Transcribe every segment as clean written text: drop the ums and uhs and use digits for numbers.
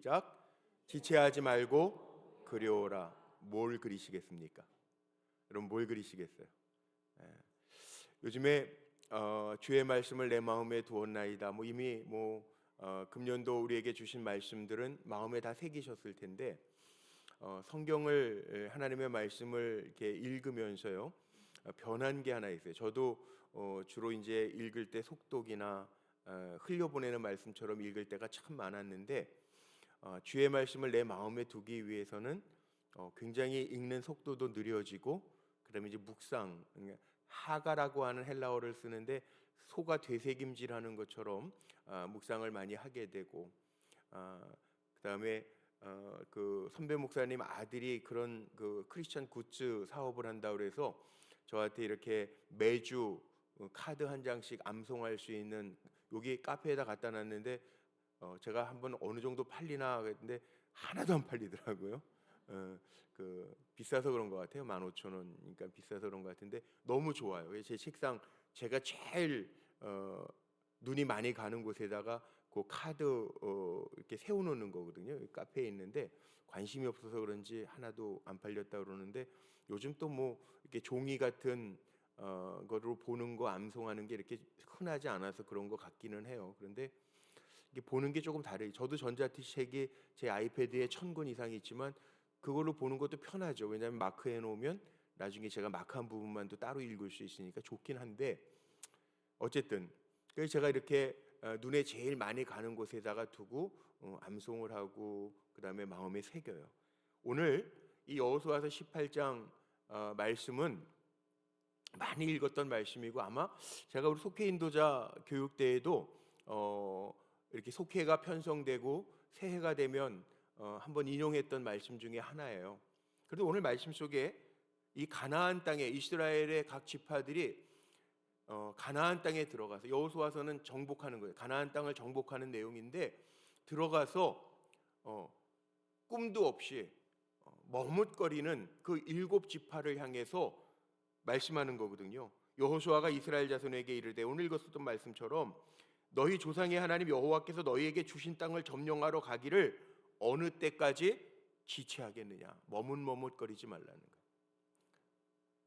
시작. 지체하지 말고 그려오라. 뭘 그리시겠습니까? 여러분 뭘 그리시겠어요? 요즘에 주의 말씀을 내 마음에 두었나이다. 이미 금년도 우리에게 주신 말씀들은 마음에 다 새기셨을 텐데 성경을 하나님의 말씀을 이렇게 읽으면서요 변한 게 하나 있어요. 저도 주로 이제 읽을 때 속독이나 흘려보내는 말씀처럼 읽을 때가 참 많았는데 주의 말씀을 내 마음에 두기 위해서는 굉장히 읽는 속도도 느려지고 그다음에 이제 묵상, 하가라고 하는 헬라어를 쓰는데 소가 되새김질하는 것처럼 묵상을 많이 하게 되고 그다음에 그 선배 목사님 아들이 그런 그 크리스천 굿즈 사업을 한다 그래서 저한테 이렇게 매주 카드 한 장씩 암송할 수 있는 여기 카페에다 갖다 놨는데 제가 한번 어느 정도 팔리나 그랬는데 하나도 안 팔리더라고요. 그 비싸서 그런 것 같아요. 15,000원. 그러니까 비싸서 그런 것 같은데 너무 좋아요. 제 책상 제가 제일 눈이 많이 가는 곳에다가 그 카드 이렇게 세워놓는 거거든요. 카페에 있는데 관심이 없어서 그런지 하나도 안 팔렸다 그러는데 요즘 또 이렇게 종이 같은 거로 보는 거 암송하는 게 이렇게 흔하지 않아서 그런 것 같기는 해요. 그런데 이게 보는 게 조금 다르죠. 저도 전자책이 제 아이패드에 1000권 이상이 있지만 그걸로 보는 것도 편하죠. 왜냐하면 마크해 놓으면 나중에 제가 마크한 부분만 또 따로 읽을 수 있으니까 좋긴 한데 어쨌든 그래서 제가 이렇게 눈에 제일 많이 가는 곳에다가 두고 암송을 하고 그다음에 마음에 새겨요. 오늘 이 여호수아서 18장 말씀은 많이 읽었던 말씀이고 아마 제가 우리 속회 인도자 교육 때에도 이렇게 속회가 편성되고 새해가 되면 한번 인용했던 말씀 중에 하나예요. 그래도 오늘 말씀 속에 이 가나안 땅에 이스라엘의 각 지파들이 가나안 땅에 들어가서 여호수아서는 정복하는 거예요. 가나안 땅을 정복하는 내용인데 들어가서 꿈도 없이 머뭇거리는 그 7지파를 향해서 말씀하는 거거든요. 여호수아가 이스라엘 자손에게 이르되 오늘 읽었던 말씀처럼 너희 조상의 하나님 여호와께서 너희에게 주신 땅을 점령하러 가기를 어느 때까지 지체하겠느냐. 머뭇머뭇거리지 말라는 거예요.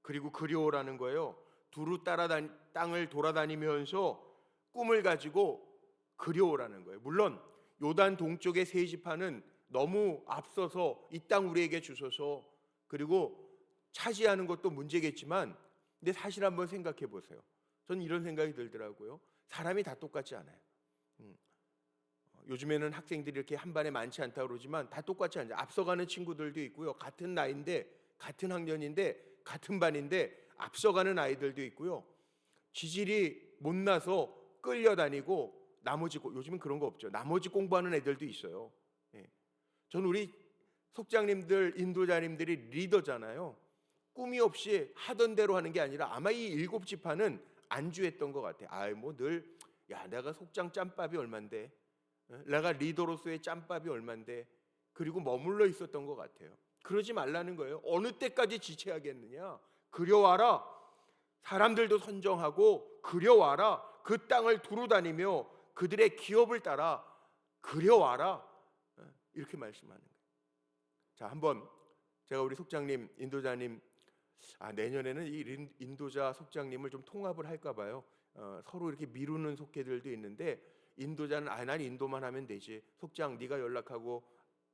그리고 그려오라는 거예요. 두루 땅을 돌아다니면서 꿈을 가지고 그려오라는 거예요. 물론 요단 동쪽의 세 지파는 너무 앞서서 이 땅 우리에게 주소서 그리고 차지하는 것도 문제겠지만 근데 사실 한번 생각해 보세요. 저는 이런 생각이 들더라고요. 사람이 다 똑같지 않아요. 요즘에는 학생들이 이렇게 한 반에 많지 않다 그러지만 다 똑같지 않아요. 앞서가는 친구들도 있고요. 같은 나이인데 같은 학년인데 같은 반인데 앞서가는 아이들도 있고요. 지질이 못나서 끌려다니고 요즘은 그런 거 없죠. 나머지 공부하는 애들도 있어요. 저는 우리 속장님들, 인도자님들이 리더잖아요. 꿈이 없이 하던 대로 하는 게 아니라 아마 이 7지파는 안주했던 것 같아요. 내가 속장 짬밥이 얼만데, 내가 리더로서의 짬밥이 얼만데, 그리고 머물러 있었던 것 같아요. 그러지 말라는 거예요. 어느 때까지 지체하겠느냐? 그려와라. 사람들도 선정하고 그려와라. 그 땅을 두루 다니며 그들의 기업을 따라 그려와라. 이렇게 말씀하는 거예요. 자, 한번 제가 우리 속장님, 인도자님 내년에는 이 인도자 속장님을 좀 통합을 할까 봐요. 서로 이렇게 미루는 속회들도 있는데 인도자는 난 인도만 하면 되지. 속장 네가 연락하고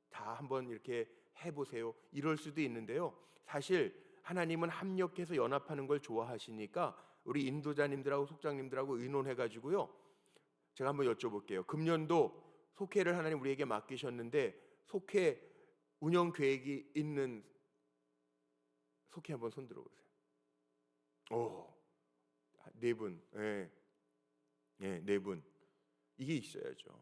다 한번 이렇게 해보세요. 이럴 수도 있는데요. 사실 하나님은 합력해서 연합하는 걸 좋아하시니까 우리 인도자님들하고 속장님들하고 의논해가지고요. 제가 한번 여쭤볼게요. 금년도 속회를 하나님 우리에게 맡기셨는데 속회 운영 계획이 있는 속회 한번 손 들어보세요. 네 분. 네 분. 이게 있어야죠.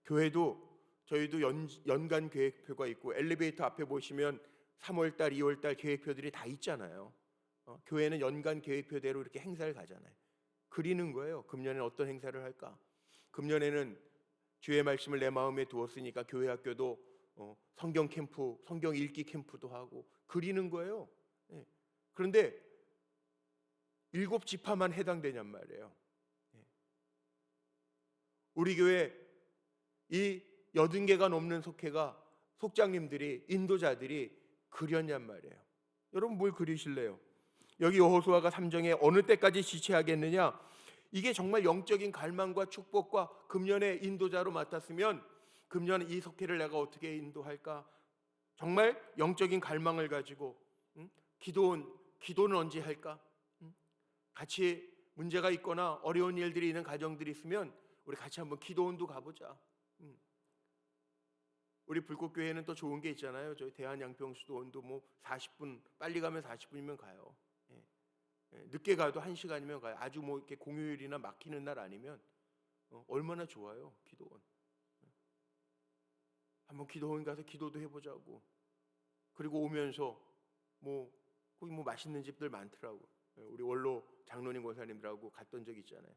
저희도 연간 계획표가 있고 엘리베이터 앞에 보시면 3월달, 2월달 계획표들이 다 있잖아요. 교회는 연간 계획표대로 이렇게 행사를 가잖아요. 그리는 거예요. 금년에는 어떤 행사를 할까? 금년에는 주의 말씀을 내 마음에 두었으니까 교회 학교도 성경 캠프, 성경 읽기 캠프도 하고 그리는 거예요. 그런데 7지파만 해당되냔 말이에요. 우리 교회 이 80개가 넘는 속회가 속장님들이 인도자들이 그렸냔 말이에요. 여러분 뭘 그리실래요? 여기 여호수아가 3장에 어느 때까지 지체하겠느냐? 이게 정말 영적인 갈망과 축복과 금년의 인도자로 맡았으면 금년 이 속회를 내가 어떻게 인도할까? 정말 영적인 갈망을 가지고 기도는 언제 할까? 같이 문제가 있거나 어려운 일들이 있는 가정들이 있으면 우리 같이 한번 기도원도 가보자. 우리 불꽃교회는 또 좋은 게 있잖아요. 저희 대한양평수도원도 뭐 40분, 빨리 가면 40분이면 가요. 늦게 가도 1시간이면 가요. 아주 뭐 이렇게 공휴일이나 막히는 날 아니면 얼마나 좋아요, 기도원. 한번 기도원 가서 기도도 해보자고. 그리고 오면서 거기 맛있는 집들 많더라고. 우리 원로 장로님 권사님들하고 갔던 적 있잖아요.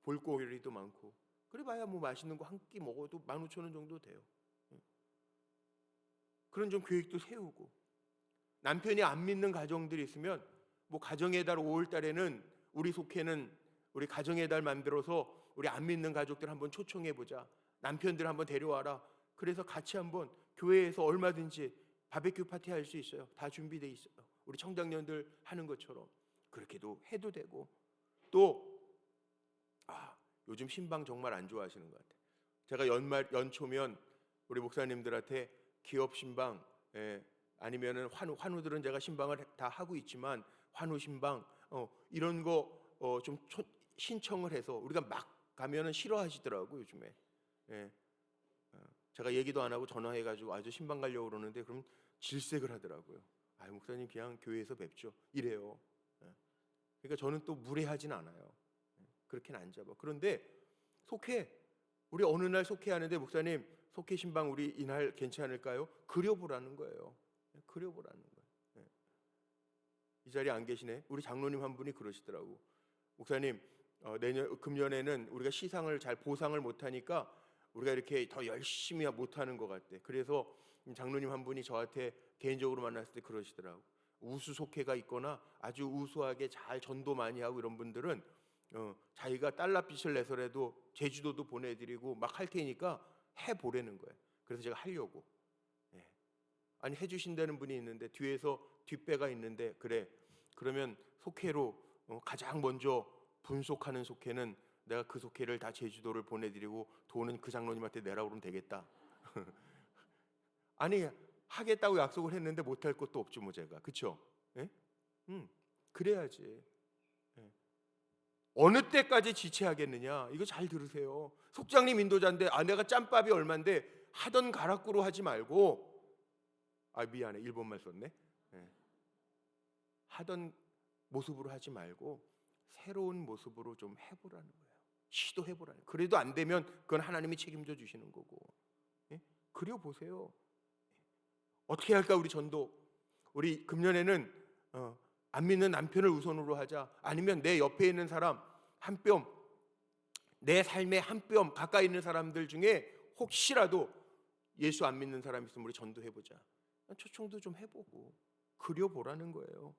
거기 볼거리도 많고. 그래봐야 맛있는 거 한 끼 먹어도 15,000원 정도 돼요. 그런 좀 계획도 세우고. 남편이 안 믿는 가정들이 있으면 가정의 달 5월 달에는 우리 속회는 우리 가정의 달 만들어서 우리 안 믿는 가족들 한번 초청해 보자. 남편들 한번 데려와라. 그래서 같이 한번 교회에서 얼마든지 바베큐 파티 할 수 있어요. 다 준비돼 있어요. 우리 청장년들 하는 것처럼 그렇게도 해도 되고. 또 요즘 신방 정말 안 좋아하시는 것 같아요. 제가 연초면 우리 목사님들한테 기업 신방 아니면은 환우들은 제가 신방을 다 하고 있지만 환우 신방 이런 거 좀 신청을 해서 우리가 막 가면은 싫어하시더라고 요즘에. 제가 얘기도 안 하고 전화해가지고 아주 신방 가려고 그러는데 그럼 질색을 하더라고요. 목사님 그냥 교회에서 뵙죠. 이래요. 그러니까 저는 또 무례하진 않아요. 그렇게는 안 잡아. 그런데 속회 우리 어느 날 속회하는데 목사님 속회 신방 우리 이날 괜찮을까요? 그려보라는 거예요. 그려보라는 거예요. 이 자리에 안 계시네. 우리 장로님 한 분이 그러시더라고. 목사님 금년에는 우리가 시상을 잘 보상을 못하니까 우리가 이렇게 더 열심히 못하는 것 같대. 그래서 장로님 한 분이 저한테 개인적으로 만났을 때 그러시더라고. 우수 속회가 있거나 아주 우수하게 잘 전도 많이 하고 이런 분들은 자기가 달러빚을 내서라도 제주도도 보내드리고 막 할 테니까 해보라는 거예요. 그래서 제가 하려고. 아니 해주신다는 분이 있는데 뒤에서 뒷배가 있는데 그래 그러면 속회로 가장 먼저 분속하는 속회는 내가 그 속회를 다 제주도를 보내드리고 돈은 그 장로님한테 내라고 그러면 되겠다. 아니 하겠다고 약속을 했는데 못할 것도 없죠 뭐 제가. 그쵸? 그래야지. 어느 때까지 지체하겠느냐? 이거 잘 들으세요. 속장님 인도자인데 내가 짬밥이 얼만데 하던 가락구로 하지 말고 미안해 일본말 썼네. 하던 모습으로 하지 말고 새로운 모습으로 좀 해보라는 거예요. 시도해보라는 거예요. 그래도 안 되면 그건 하나님이 책임져 주시는 거고. 그려보세요. 어떻게 할까 우리 전도. 우리 금년에는 안 믿는 남편을 우선으로 하자. 아니면 내 옆에 있는 사람 한 뼘, 내 삶의 한 뼘 가까이 있는 사람들 중에 혹시라도 예수 안 믿는 사람 있으면 우리 전도해보자. 초청도 좀 해보고 그려보라는 거예요.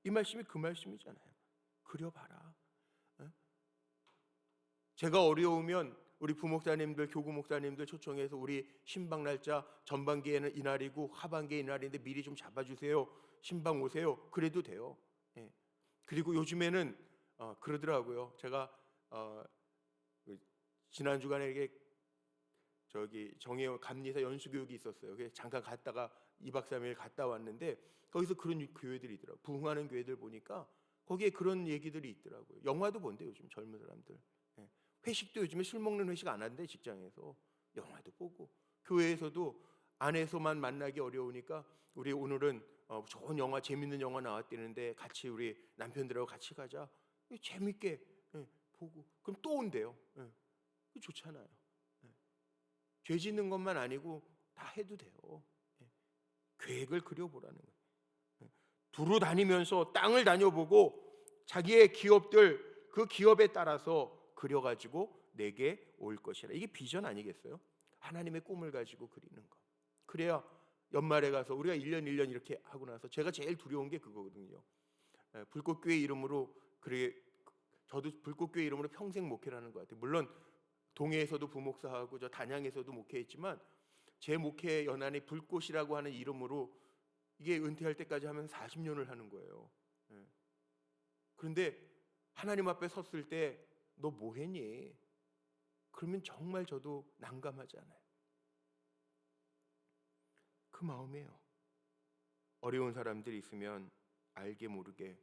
이 말씀이 그 말씀이잖아요. 그려봐라. 제가 어려우면 우리 부목사님들, 교구 목사님들 초청해서 우리 신방 날짜 전반기에는 이날이고 하반기에 이날인데 미리 좀 잡아주세요. 신방 오세요. 그래도 돼요. 그리고 요즘에는 그러더라고요. 제가 지난 주간에 이게 정혜원 감리사 연수교육이 있었어요. 그래서 잠깐 갔다가 2박 3일 갔다 왔는데 거기서 그런 교회들이 있더라고요. 부흥하는 교회들 보니까 거기에 그런 얘기들이 있더라고요. 영화도 본대 요즘 젊은 사람들. 회식도 요즘에 술 먹는 회식 안 한대. 직장에서 영화도 보고 교회에서도 안에서만 만나기 어려우니까 우리 오늘은 좋은 영화 재밌는 영화 나왔다는데 같이 우리 남편들하고 같이 가자. 재밌게 보고 그럼 또 온대요. 좋잖아요. 죄 짓는 것만 아니고 다 해도 돼요. 계획을 그려보라는 거예요. 두루 다니면서 땅을 다녀보고 자기의 기업들 그 기업에 따라서 그려가지고 내게 올 것이라. 이게 비전 아니겠어요? 하나님의 꿈을 가지고 그리는 거. 그래야 연말에 가서 우리가 1년 1년 이렇게 하고 나서 제가 제일 두려운 게 그거거든요. 불꽃교회 이름으로 저도 불꽃교회 이름으로 평생 목회를 하는 것 같아요. 물론 동해에서도 부목사하고 저 단양에서도 목회했지만 제 목회 연한이 불꽃이라고 하는 이름으로 이게 은퇴할 때까지 하면 40년을 하는 거예요. 그런데 하나님 앞에 섰을 때 너 뭐 했니? 그러면 정말 저도 난감하잖아요. 그 마음이에요. 어려운 사람들이 있으면 알게 모르게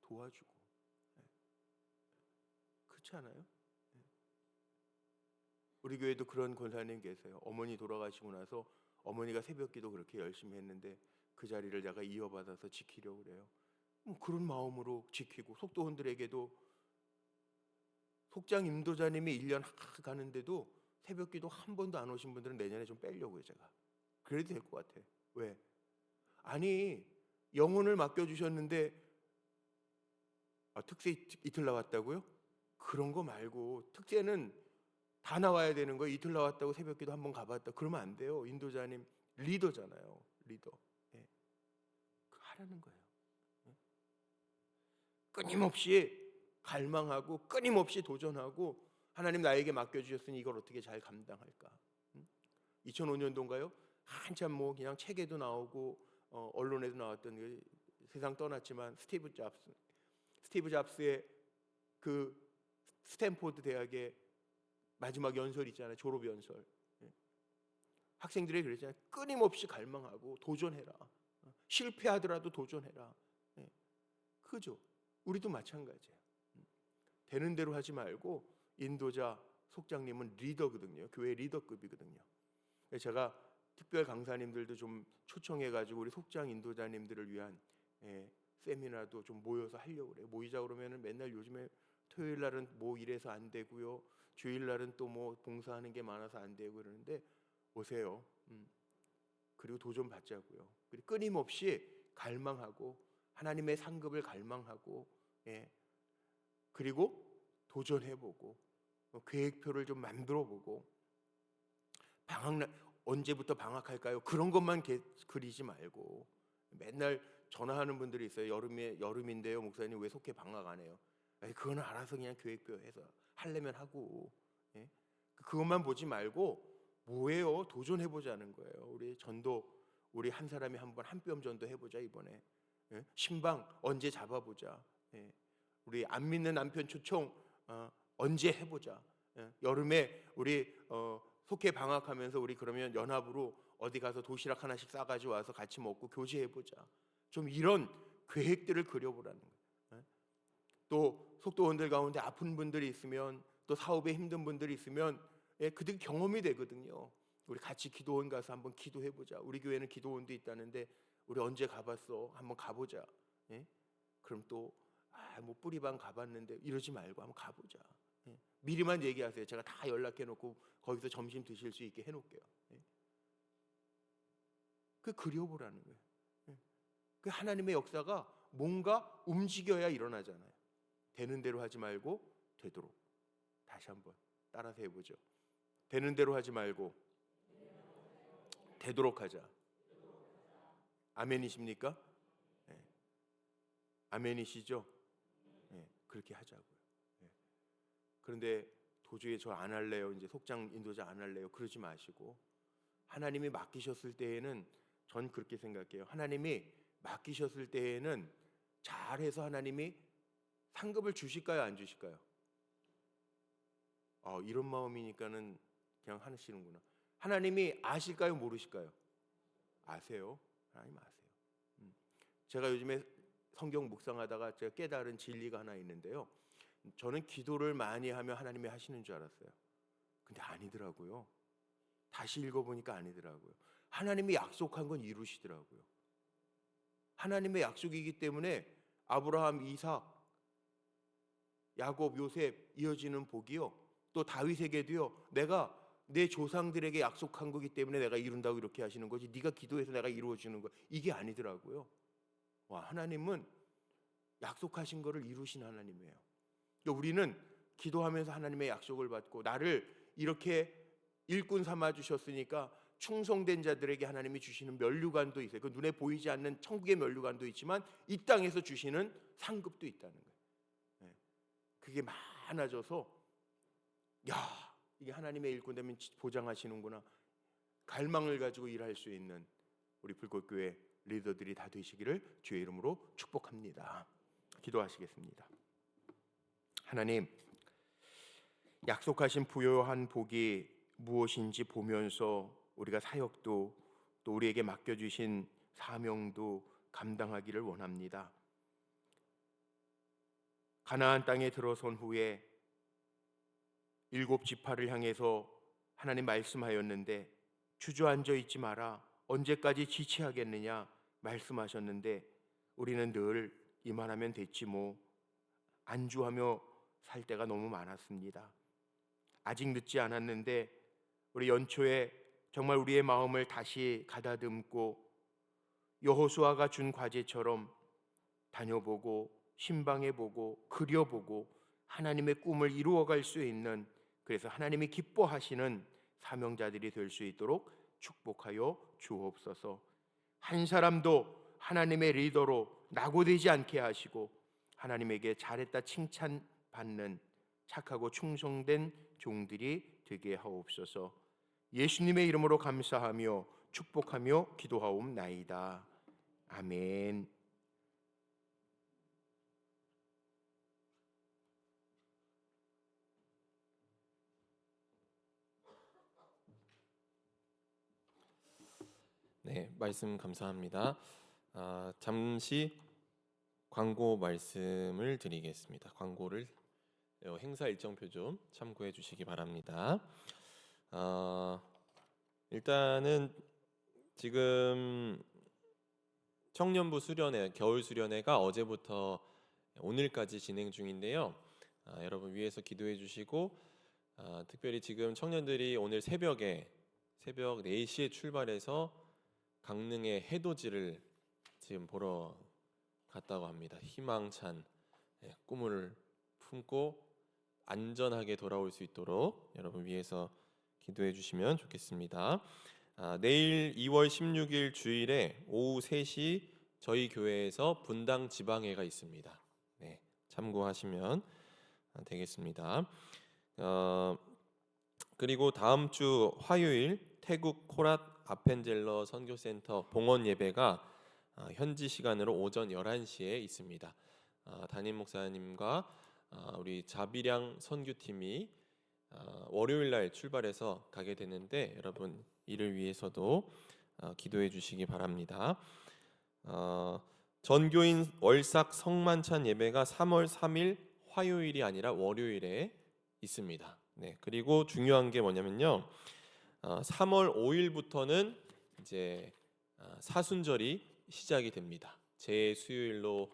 도와주고, 그렇지 않아요? 우리 교회도 그런 권사님 계세요. 어머니 돌아가시고 나서 어머니가 새벽기도 그렇게 열심히 했는데 그 자리를 내가 이어받아서 지키려고 그래요. 그런 마음으로 지키고, 속도원들에게도 속장 임도자님이 1년 가는데도 새벽기도 한 번도 안 오신 분들은 내년에 좀 빼려고요. 제가 그래도 될 것 같아. 왜? 아니, 영혼을 맡겨주셨는데 특세 이틀 나왔다고요? 그런 거 말고 특세는 다 나와야 되는 거예요. 이틀 나왔다고 새벽기도 한 번 가봤다 그러면 안 돼요. 인도자님 리더잖아요. 리더. 하라는 거예요. 끊임없이 갈망하고 끊임없이 도전하고, 하나님 나에게 맡겨주셨으니 이걸 어떻게 잘 감당할까. 2005년도인가요? 한참 뭐 그냥 책에도 나오고 언론에도 나왔던, 세상 떠났지만 스티브 잡스의 그 스탠포드 대학의 마지막 연설 있잖아요. 졸업 연설. 학생들이 그랬잖아요. 끊임없이 갈망하고 도전해라. 실패하더라도 도전해라. 그죠? 우리도 마찬가지예요. 되는 대로 하지 말고, 인도자 속장님은 리더거든요. 교회 리더급이거든요. 제가 특별 강사님들도 좀 초청해가지고 우리 속장 인도자님들을 위한 세미나도 좀 모여서 하려고 그래요. 모이자 그러면은 맨날 요즘에 토요일 날은 뭐 이래서 안 되고요, 주일 날은 또 뭐 봉사하는 게 많아서 안 되고 그러는데 오세요. 그리고 도전 받자고요. 그리고 끊임없이 갈망하고 하나님의 상급을 갈망하고, 그리고 도전해보고 계획표를 좀 만들어보고, 방학날 언제부터 방학할까요? 그런 것만 그리지 말고, 맨날 전화하는 분들이 있어요. 여름인데요 목사님 왜 속해 방학 안 해요? 아니, 그거는 알아서 그냥 계획표 해서 하려면 하고, 그것만 보지 말고 뭐예요? 도전해보자는 거예요. 우리 전도, 우리 한 사람이 한번 한 뼘 전도 해보자 이번에. 신방 언제 잡아보자. 우리 안 믿는 남편 초청 언제 해보자. 여름에 우리 속해 방학하면서 우리 그러면 연합으로 어디 가서 도시락 하나씩 싸가지고 와서 같이 먹고 교제해보자. 좀 이런 계획들을 그려보라는 거예요. 또 속도원들 가운데 아픈 분들이 있으면, 또 사업에 힘든 분들이 있으면 그들 경험이 되거든요. 우리 같이 기도원 가서 한번 기도해보자. 우리 교회는 기도원도 있다는데 우리 언제 가봤어? 한번 가보자. 그럼 또 뭐 뿌리방 가봤는데 이러지 말고 한번 가보자. 미리만 얘기하세요. 제가 다 연락해놓고 거기서 점심 드실 수 있게 해놓을게요. 그 그려보라는 거예요. 그 하나님의 역사가 뭔가 움직여야 일어나잖아요. 되는 대로 하지 말고 되도록. 다시 한번 따라서 해보죠. 되는 대로 하지 말고 되도록 하자. 아멘이십니까? 아멘이시죠? 그렇게 하자고요. 그런데 도저히 저 안 할래요, 이제 속장 인도자 안 할래요, 그러지 마시고, 하나님이 맡기셨을 때에는, 전 그렇게 생각해요. 하나님이 맡기셨을 때에는 잘해서 하나님이 상급을 주실까요, 안 주실까요? 이런 마음이니까는 그냥 하시는구나. 하나님이 아실까요, 모르실까요? 아세요. 하나님 아세요. 제가 요즘에 성경 묵상하다가 제가 깨달은 진리가 하나 있는데요. 저는 기도를 많이 하면 하나님이 하시는 줄 알았어요. 근데 아니더라고요. 다시 읽어보니까 아니더라고요. 하나님이 약속한 건 이루시더라고요. 하나님의 약속이기 때문에 아브라함, 이삭, 야곱, 요셉 이어지는 복이요, 또 다윗에게도요, 내가 내 조상들에게 약속한 거기 때문에 내가 이룬다고 이렇게 하시는 거지, 네가 기도해서 내가 이루어주는 거, 이게 아니더라고요. 하나님은 약속하신 거를 이루신 하나님이에요. 그러니까 우리는 기도하면서 하나님의 약속을 받고, 나를 이렇게 일꾼 삼아 주셨으니까 충성된 자들에게 하나님이 주시는 면류관도 있어요. 그 눈에 보이지 않는 천국의 면류관도 있지만 이 땅에서 주시는 상급도 있다는 거예요. 그게 많아져서, 야, 이게 하나님의 일꾼되면 보장하시는구나. 갈망을 가지고 일할 수 있는 우리 불꽃교회 리더들이 다 되시기를 주의 이름으로 축복합니다. 기도하시겠습니다. 하나님, 약속하신 부요한 복이 무엇인지 보면서 우리가 사역도 또 우리에게 맡겨주신 사명도 감당하기를 원합니다. 가나안 땅에 들어선 후에 7지파를 향해서 하나님 말씀하였는데 주저앉아 있지 마라, 언제까지 지체하겠느냐 말씀하셨는데 우리는 늘 이만하면 됐지 뭐 안주하며 살 때가 너무 많았습니다. 아직 늦지 않았는데 우리 연초에 정말 우리의 마음을 다시 가다듬고 여호수아가 준 과제처럼 다녀보고 신방해보고 그려보고 하나님의 꿈을 이루어갈 수 있는, 그래서 하나님이 기뻐하시는 사명자들이 될 수 있도록 축복하여 주옵소서. 한 사람도 하나님의 리더로 낙오되지 않게 하시고 하나님에게 잘했다 칭찬받는 착하고 충성된 종들이 되게 하옵소서. 예수님의 이름으로 감사하며 축복하며 기도하옵나이다. 아멘. 네, 말씀 감사합니다. 잠시 광고 말씀을 드리겠습니다. 광고를 행사 일정표 좀 참고해 주시기 바랍니다. 일단은 지금 청년부 수련회, 겨울 수련회가 어제부터 오늘까지 진행 중인데요. 여러분 위에서 기도해 주시고, 특별히 지금 청년들이 오늘 새벽 4시에 출발해서 강릉의 해돋이를 지금 보러 갔다고 합니다. 희망찬 꿈을 품고 안전하게 돌아올 수 있도록 여러분 위해서 기도해 주시면 좋겠습니다. 내일 2월 16일 주일에 오후 3시 저희 교회에서 분당 지방회가 있습니다. 네, 참고하시면 되겠습니다. 그리고 다음 주 화요일 태국 코랏 아펜젤러 선교센터 봉헌 예배가 현지 시간으로 오전 11시에 있습니다. 담임 목사님과 우리 자비량 선교팀이 월요일 날 출발해서 가게 되는데 여러분 이를 위해서도 기도해 주시기 바랍니다. 전교인 월삭 성만찬 예배가 3월 3일 화요일이 아니라 월요일에 있습니다. 네, 그리고 중요한 게 뭐냐면요. 3월 5일부터는 이제 사순절이 시작이 됩니다. 제수요일로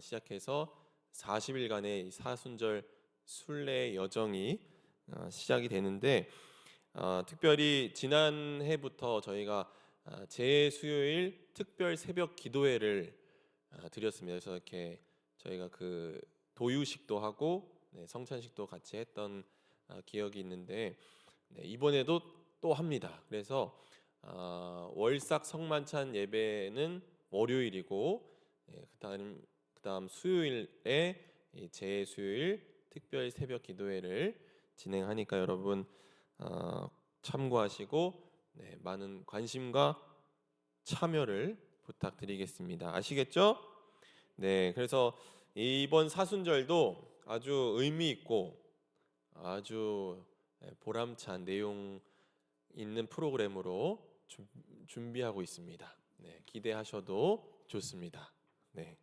시작해서 40일간의 사순절 순례 여정이 시작이 되는데, 특별히 지난해부터 저희가 제수요일 특별 새벽 기도회를 드렸습니다. 그래서 이렇게 저희가 그 도유식도 하고 성찬식도 같이 했던 기억이 있는데, 이번에도 또 합니다. 그래서 월삭 성만찬 예배는 월요일이고, 그다음 수요일에 제수요일 특별 새벽 기도회를 진행하니까 여러분 참고하시고 많은 관심과 참여를 부탁드리겠습니다. 아시겠죠? 네, 그래서 이번 사순절도 아주 의미 있고 아주 보람찬 내용 있는 프로그램으로 준비하고 있습니다. 네, 기대하셔도 좋습니다. 네.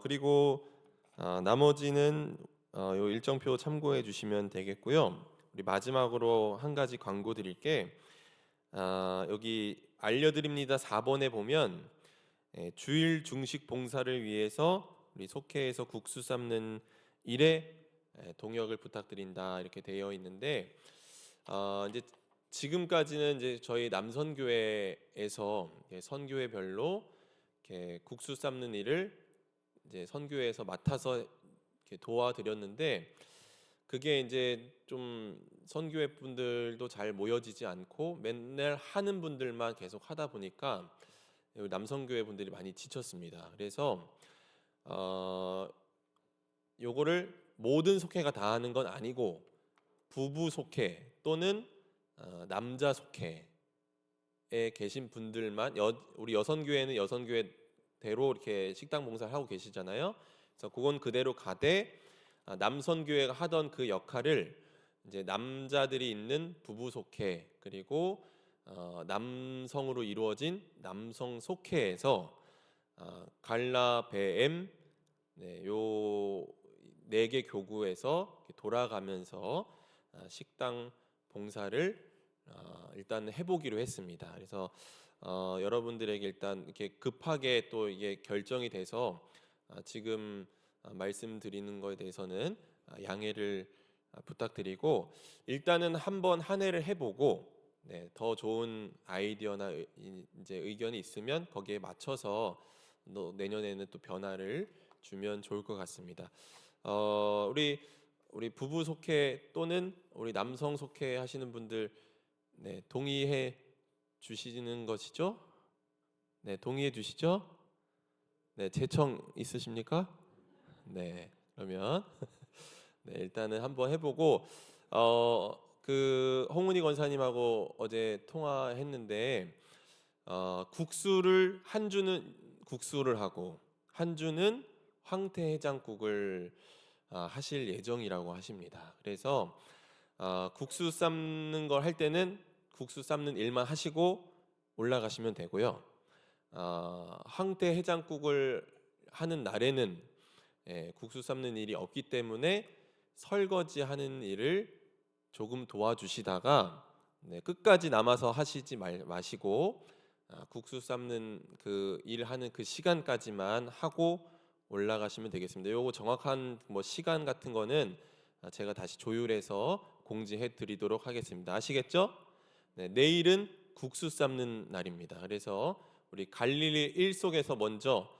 그리고 나머지는 요 일정표 참고해 주시면 되겠고요. 우리 마지막으로 한 가지 광고 드릴게, 여기 알려드립니다 4번에 보면 주일 중식 봉사를 위해서 우리 속회에서 국수 삶는 일에 동역을 부탁드린다 이렇게 되어 있는데, 이제 지금까지는 이제 저희 남선교회에서 선교회별로 이렇게 국수 삶는 일을 이제 선교회에서 맡아서 이렇게 도와드렸는데, 그게 이제 좀 선교회 분들도 잘 모여지지 않고 맨날 하는 분들만 계속 하다 보니까 남선교회 분들이 많이 지쳤습니다. 그래서 요거를 모든 속회가 다 하는 건 아니고 부부 속회 또는 남자 속회에 계신 분들만 우리 여선교회는 여선교회대로 이렇게 식당 봉사를 하고 계시잖아요. 그래서 그건 그대로 가되 남선교회가 하던 그 역할을 이제 남자들이 있는 부부 속회 그리고 남성으로 이루어진 남성 속회에서 갈라 베엠 요 4개 교구에서 돌아가면서 식당 봉사를 일단 해보기로 했습니다. 그래서 여러분들에게 일단 이렇게 급하게 또 이게 결정이 돼서 지금 말씀드리는 거에 대해서는 양해를 부탁드리고 일단은 한번 한 해를 해보고 더 좋은 아이디어나 이제 의견이 있으면 거기에 맞춰서 내년에는 또 변화를 주면 좋을 것 같습니다. 우리 부부 속회 또는 우리 남성 속회 하시는 분들 동의해 주시는 것이죠? 동의해 주시죠? 제청 있으십니까? 그러면 일단은 한번 해보고 그 홍은희 권사님하고 어제 통화했는데 국수를 한 주는 국수를 하고 한 주는 황태해장국을 하실 예정이라고 하십니다. 그래서 국수 삶는 걸 할 때는 국수 삶는 일만 하시고 올라가시면 되고요. 황태해장국을 하는 날에는 국수 삶는 일이 없기 때문에 설거지하는 일을 조금 도와주시다가 끝까지 남아서 하시지 마시고 국수 삶는 그 일하는 그 시간까지만 하고 올라가시면 되겠습니다. 요거 정확한 뭐 시간 같은 거는 제가 다시 조율해서 공지해 드리도록 하겠습니다. 아시겠죠? 내일은 국수 삶는 날입니다. 그래서 우리 갈릴리 일속에서 먼저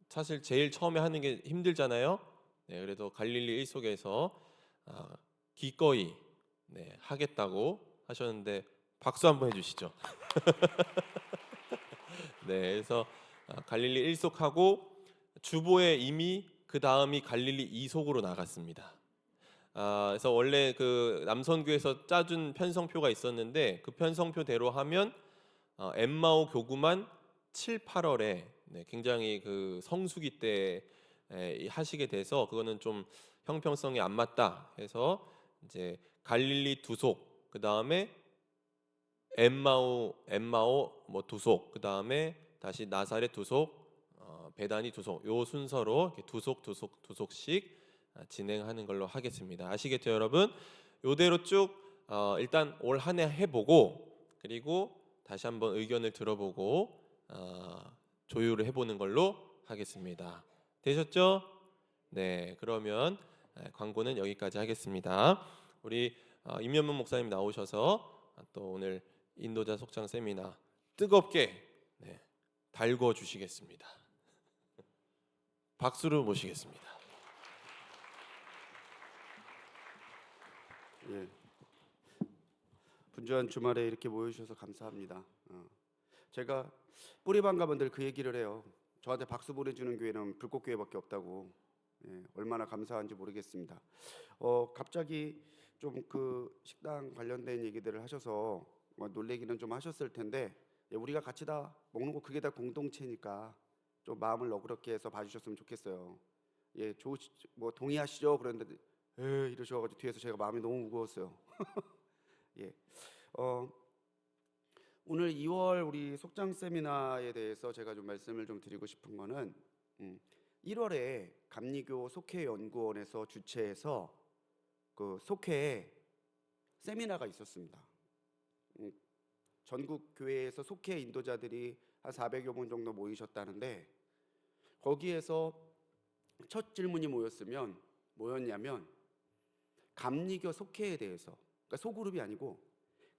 사실 제일 처음에 하는 게 힘들잖아요. 그래서 갈릴리 일속에서 기꺼이 하겠다고 하셨는데 박수 한번 해주시죠. 그래서 갈릴리 1속하고 주보에 이미 그 다음이 갈릴리 2속으로 나갔습니다. 그래서 원래 그 남선교에서 짜준 편성표가 있었는데 그 편성표대로 하면 엠마오 교구만 7, 8월에 굉장히 그 성수기 때 하시게 돼서 그거는 좀 형평성이 안 맞다 해서 이제 갈릴리 2속 그 다음에 엠마오 뭐 2속 그 다음에 다시 나사렛 2속 베다니 2속 요 순서로 이렇게 2속 진행하는 걸로 하겠습니다. 아시겠죠, 여러분? 요대로 쭉 일단 올 한 해 해보고 그리고 다시 한번 의견을 들어보고 조율을 해보는 걸로 하겠습니다. 되셨죠? 그러면 광고는 여기까지 하겠습니다. 우리 임현문 목사님 나오셔서 또 오늘 인도자 속장 세미나 뜨겁게 달궈 주시겠습니다. 박수로 모시겠습니다. 분주한 주말에 이렇게 모여주셔서 감사합니다. 제가 뿌리방가분들 그 얘기를 해요. 저한테 박수 보내주는 교회는 불꽃교회밖에 없다고. 얼마나 감사한지 모르겠습니다. 갑자기 좀 그 식당 관련된 얘기들을 하셔서 놀래기는 좀 하셨을 텐데 우리가 같이 다 먹는 거 그게 다 공동체니까 좀 마음을 너그럽게 해서 봐주셨으면 좋겠어요. 뭐 동의하시죠? 그런데 이러셔가지고 뒤에서 제가 마음이 너무 무거웠어요. 오늘 2월 우리 속장 세미나에 대해서 제가 좀 말씀을 좀 드리고 싶은 거는 1월에 감리교 속회연구원에서 주최해서 그 속회에 세미나가 있었습니다. 전국 교회에서 속회 인도자들이 한 400여 분 정도 모이셨다는데 거기에서 첫 질문이 뭐였냐면 감리교 속회에 대해서, 그러니까 소그룹이 아니고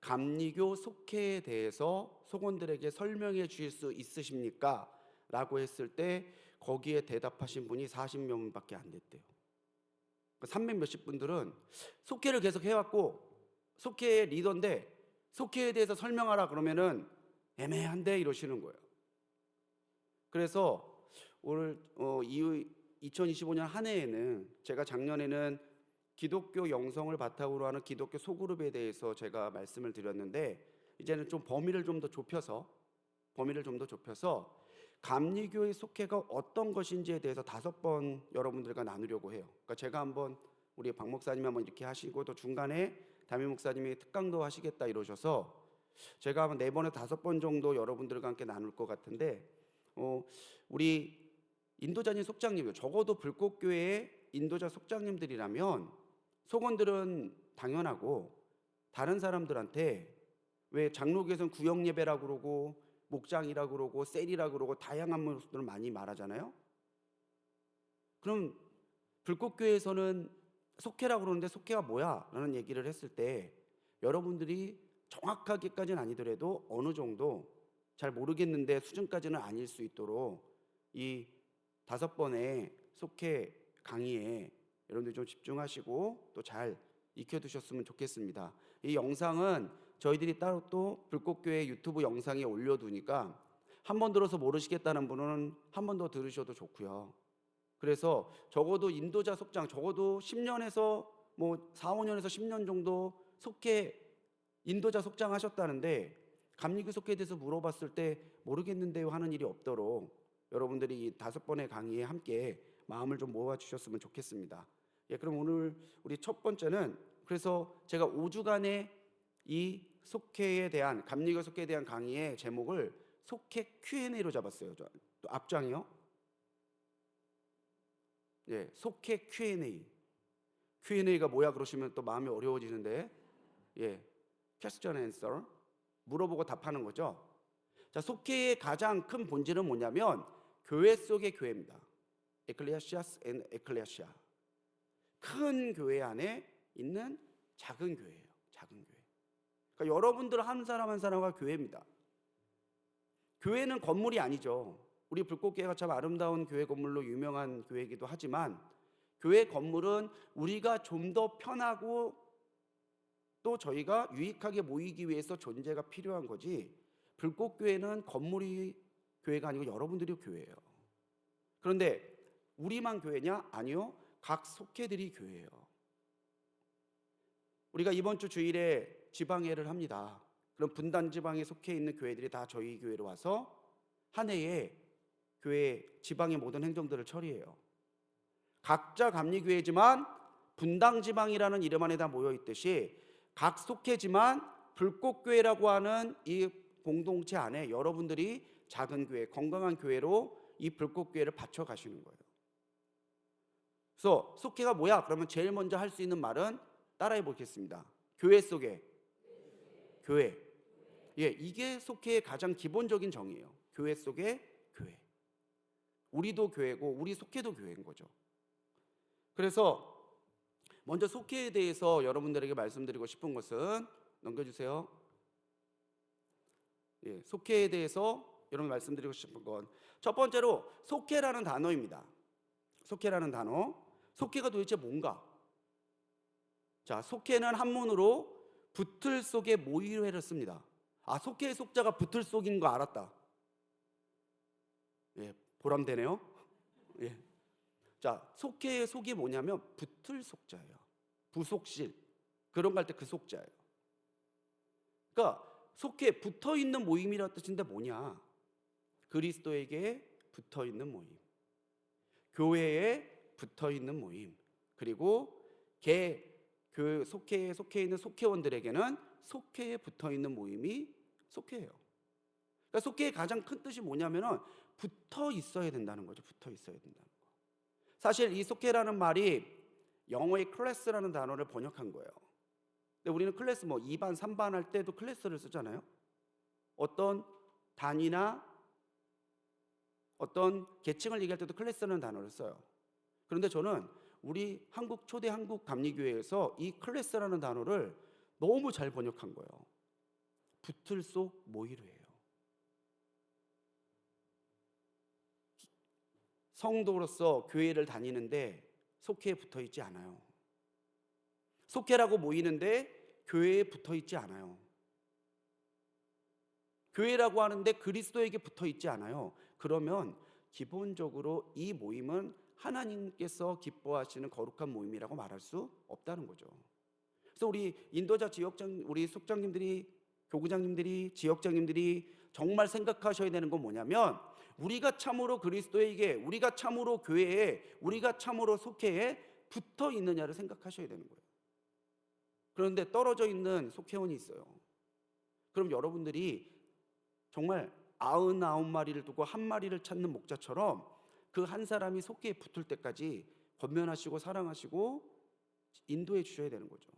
감리교 속회에 대해서 속원들에게 설명해 주실 수 있으십니까? 라고 했을 때 거기에 대답하신 분이 40명밖에 안 됐대요. 300 몇십 분들은 속회를 계속 해왔고 속회의 리더인데 속회에 대해서 설명하라 그러면은 애매한데 이러시는 거예요. 그래서 오늘 2025년 한 해에는 제가 작년에는 기독교 영성을 바탕으로 하는 기독교 소그룹에 대해서 제가 말씀을 드렸는데, 이제는 좀 범위를 좀 더 좁혀서 감리교의 속회가 어떤 것인지에 대해서 5번 여러분들과 나누려고 해요. 그러니까 제가 한번, 우리 박 목사님이 한번 이렇게 하시고, 또 중간에 담임 목사님이 특강도 하시겠다 이러셔서 제가 한번 4번에서 5번 정도 여러분들과 함께 나눌 것 같은데, 우리 인도자님 속장님, 적어도 불꽃교회의 인도자 속장님들이라면 속원들은 당연하고, 다른 사람들한테 왜 장로교에서는 구역 예배라고 그러고 목장이라고 그러고 셀이라고 그러고 다양한 모습들을 많이 말하잖아요. 그럼 불꽃교회에서는 속회라고 그러는데 속회가 뭐야? 라는 얘기를 했을 때 여러분들이 정확하게까지는 아니더라도 어느 정도 잘 모르겠는데 수준까지는 아닐 수 있도록 이 5번의 속회 강의에 여러분들 좀 집중하시고 또 잘 익혀두셨으면 좋겠습니다. 이 영상은 저희들이 따로 또 불꽃교회 유튜브 영상에 올려두니까 한 번 들어서 모르시겠다는 분은 한 번 더 들으셔도 좋고요. 그래서 적어도 인도자 속장, 적어도 10년에서 뭐 4, 5년에서 10년 정도 속회 인도자 속장 하셨다는데 감리교 속회에 대해서 물어봤을 때 모르겠는데요 하는 일이 없도록 여러분들이 이 5번의 강의에 함께 마음을 좀 모아주셨으면 좋겠습니다. 예, 그럼 오늘 우리 첫 번째는, 그래서 제가 5주간의 이 속회에 대한, 감리교 속회에 대한 강의의 제목을 속회 Q&A로 잡았어요. 또 앞장이요. 예, 속회 Q&A. Q&A가 뭐야 그러시면 또 마음이 어려워지는데, 예, question answer, 물어보고 답하는 거죠. 자, 속회의 가장 큰 본질은 뭐냐면 교회 속의 교회입니다. 에클레시아스 앤 에클레시아. 큰 교회 안에 있는 작은 교회예요. 작은 교회. 그러니까 여러분들 한 사람 한 사람과 교회입니다. 교회는 건물이 아니죠. 우리 불꽃교회가 참 아름다운 교회 건물로 유명한 교회이기도 하지만, 교회 건물은 우리가 좀 더 편하고 또 저희가 유익하게 모이기 위해서 존재가 필요한 거지, 불꽃교회는 건물이 교회가 아니고 여러분들이 교회예요. 그런데 우리만 교회냐? 아니요. 각 속회들이 교회예요. 우리가 이번 주 주일에 지방회를 합니다. 그럼 분단 지방에 속해 있는 교회들이 다 저희 교회로 와서 한 해에 교회 지방의 모든 행정들을 처리해요. 각자 감리교회지만 분당 지방이라는 이름 안에 다 모여 있듯이 각 속회지만 불꽃교회라고 하는 이 공동체 안에 여러분들이 작은 교회, 건강한 교회로 이 불꽃교회를 바쳐 가시는 거예요. 그래서 속회가 뭐야? 그러면 제일 먼저 할 수 있는 말은 따라해 보겠습니다. 교회 속에 교회. 예, 이게 속회의 가장 기본적인 정의예요. 교회 속에 교회. 우리도 교회고 우리 속회도 교회인 거죠. 그래서 먼저 속회에 대해서 여러분들에게 말씀드리고 싶은 것은, 넘겨주세요. 예, 속회에 대해서 여러분 말씀드리고 싶은 건, 첫 번째로 속회라는 단어입니다. 속회라는 단어. 속회가 도대체 뭔가? 자, 속회는 한문으로 붙을 속에 모이회를 씁니다. 아, 속회의 속자가 붙을 속인 거 알았다. 예, 보람되네요. 예. 자, 속회의 속이 뭐냐면 붙을 속자예요. 부속실, 그런 거 할 때 그 속자예요. 그러니까 속회, 붙어있는 모임이라는 뜻인데 뭐냐? 그리스도에게 붙어있는 모임, 교회에 붙어있는 모임, 그리고 그 속회에 속해 있는 속회원들에게는 속회에 붙어있는 모임이 속회예요. 그러니까 속회의 가장 큰 뜻이 뭐냐면은 붙어 있어야 된다는 거죠. 붙어 있어야 된다는 거. 사실 이 속회라는 말이 영어의 클래스라는 단어를 번역한 거예요. 근데 우리는 클래스, 뭐 2반, 3반 할 때도 클래스를 쓰잖아요. 어떤 단위나 어떤 계층을 얘기할 때도 클래스라는 단어를 써요. 그런데 저는 우리 초대 한국 감리교회에서 이 클래스라는 단어를 너무 잘 번역한 거예요. 붙을 속 모이루예요. 성도로서 교회를 다니는데 속회에 붙어 있지 않아요. 속회라고 모이는데 교회에 붙어 있지 않아요. 교회라고 하는데 그리스도에게 붙어 있지 않아요. 그러면 기본적으로 이 모임은 하나님께서 기뻐하시는 거룩한 모임이라고 말할 수 없다는 거죠. 그래서 우리 인도자 지역장, 우리 숙장님들이, 교구장님들이, 지역장님들이 정말 생각하셔야 되는 건 뭐냐면, 우리가 참으로 그리스도에게, 우리가 참으로 교회에, 우리가 참으로 속회에 붙어 있느냐를 생각하셔야 되는 거예요. 그런데 떨어져 있는 속회원이 있어요. 그럼 여러분들이 정말 99마리를 두고 한 마리를 찾는 목자처럼 그 한 사람이 속회에 붙을 때까지 권면하시고 사랑하시고 인도해 주셔야 되는 거죠.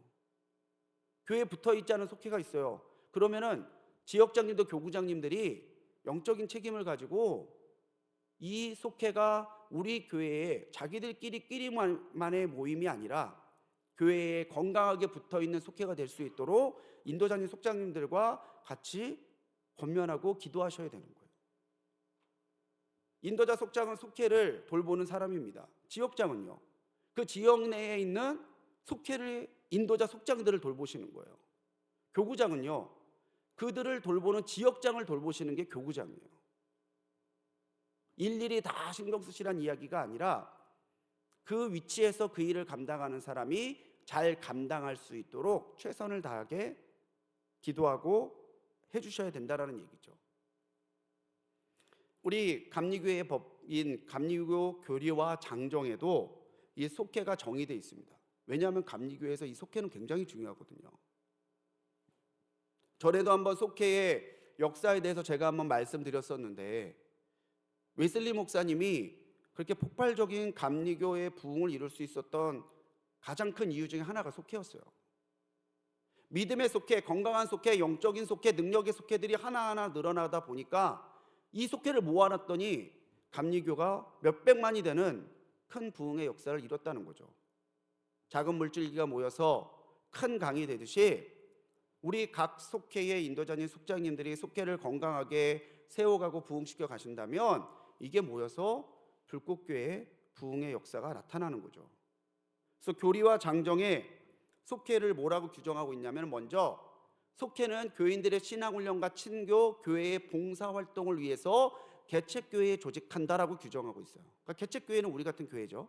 교회에 붙어 있지 않은 속회가 있어요. 그러면은 지역장님도 교구장님들이 영적인 책임을 가지고 이 속회가 우리 교회에 자기들끼리만의 모임이 아니라 교회에 건강하게 붙어 있는 속회가 될 수 있도록 인도자님, 속장님들과 같이 권면하고 기도하셔야 되는 거예요. 인도자, 속장은 속회를 돌보는 사람입니다. 지역장은요, 그 지역 내에 있는 속회를, 인도자, 속장들을 돌보시는 거예요. 교구장은요, 그들을 돌보는 지역장을 돌보시는 게 교구장이에요. 일일이 다 신경 쓰시란 이야기가 아니라 그 위치에서 그 일을 감당하는 사람이 잘 감당할 수 있도록 최선을 다하게 기도하고 해주셔야 된다라는 얘기죠. 우리 감리교회의 법인 감리교 교리와 장정에도 이 속회가 정의되어 있습니다. 왜냐하면 감리교회에서 이 속회는 굉장히 중요하거든요. 전에도 한번 속회의 역사에 대해서 제가 한번 말씀드렸었는데, 웨슬리 목사님이 그렇게 폭발적인 감리교의 부흥을 이룰 수 있었던 가장 큰 이유 중에 하나가 속회였어요. 믿음의 속회, 건강한 속회, 영적인 속회, 능력의 속회들이 하나하나 늘어나다 보니까 이 속회를 모아놨더니 감리교가 몇백만이 되는 큰 부흥의 역사를 이뤘다는 거죠. 작은 물줄기가 모여서 큰 강이 되듯이 우리 각 속회의 인도자님, 숙장님들이 속회를 건강하게 세워가고 부흥시켜 가신다면 이게 모여서 불꽃교회의 부흥의 역사가 나타나는 거죠. 그래서 교리와 장정에 속회를 뭐라고 규정하고 있냐면, 먼저 속회는 교인들의 신앙훈련과 친교, 교회의 봉사활동을 위해서 개척교회에 조직한다라고 규정하고 있어요. 그러니까 개척교회는 우리 같은 교회죠.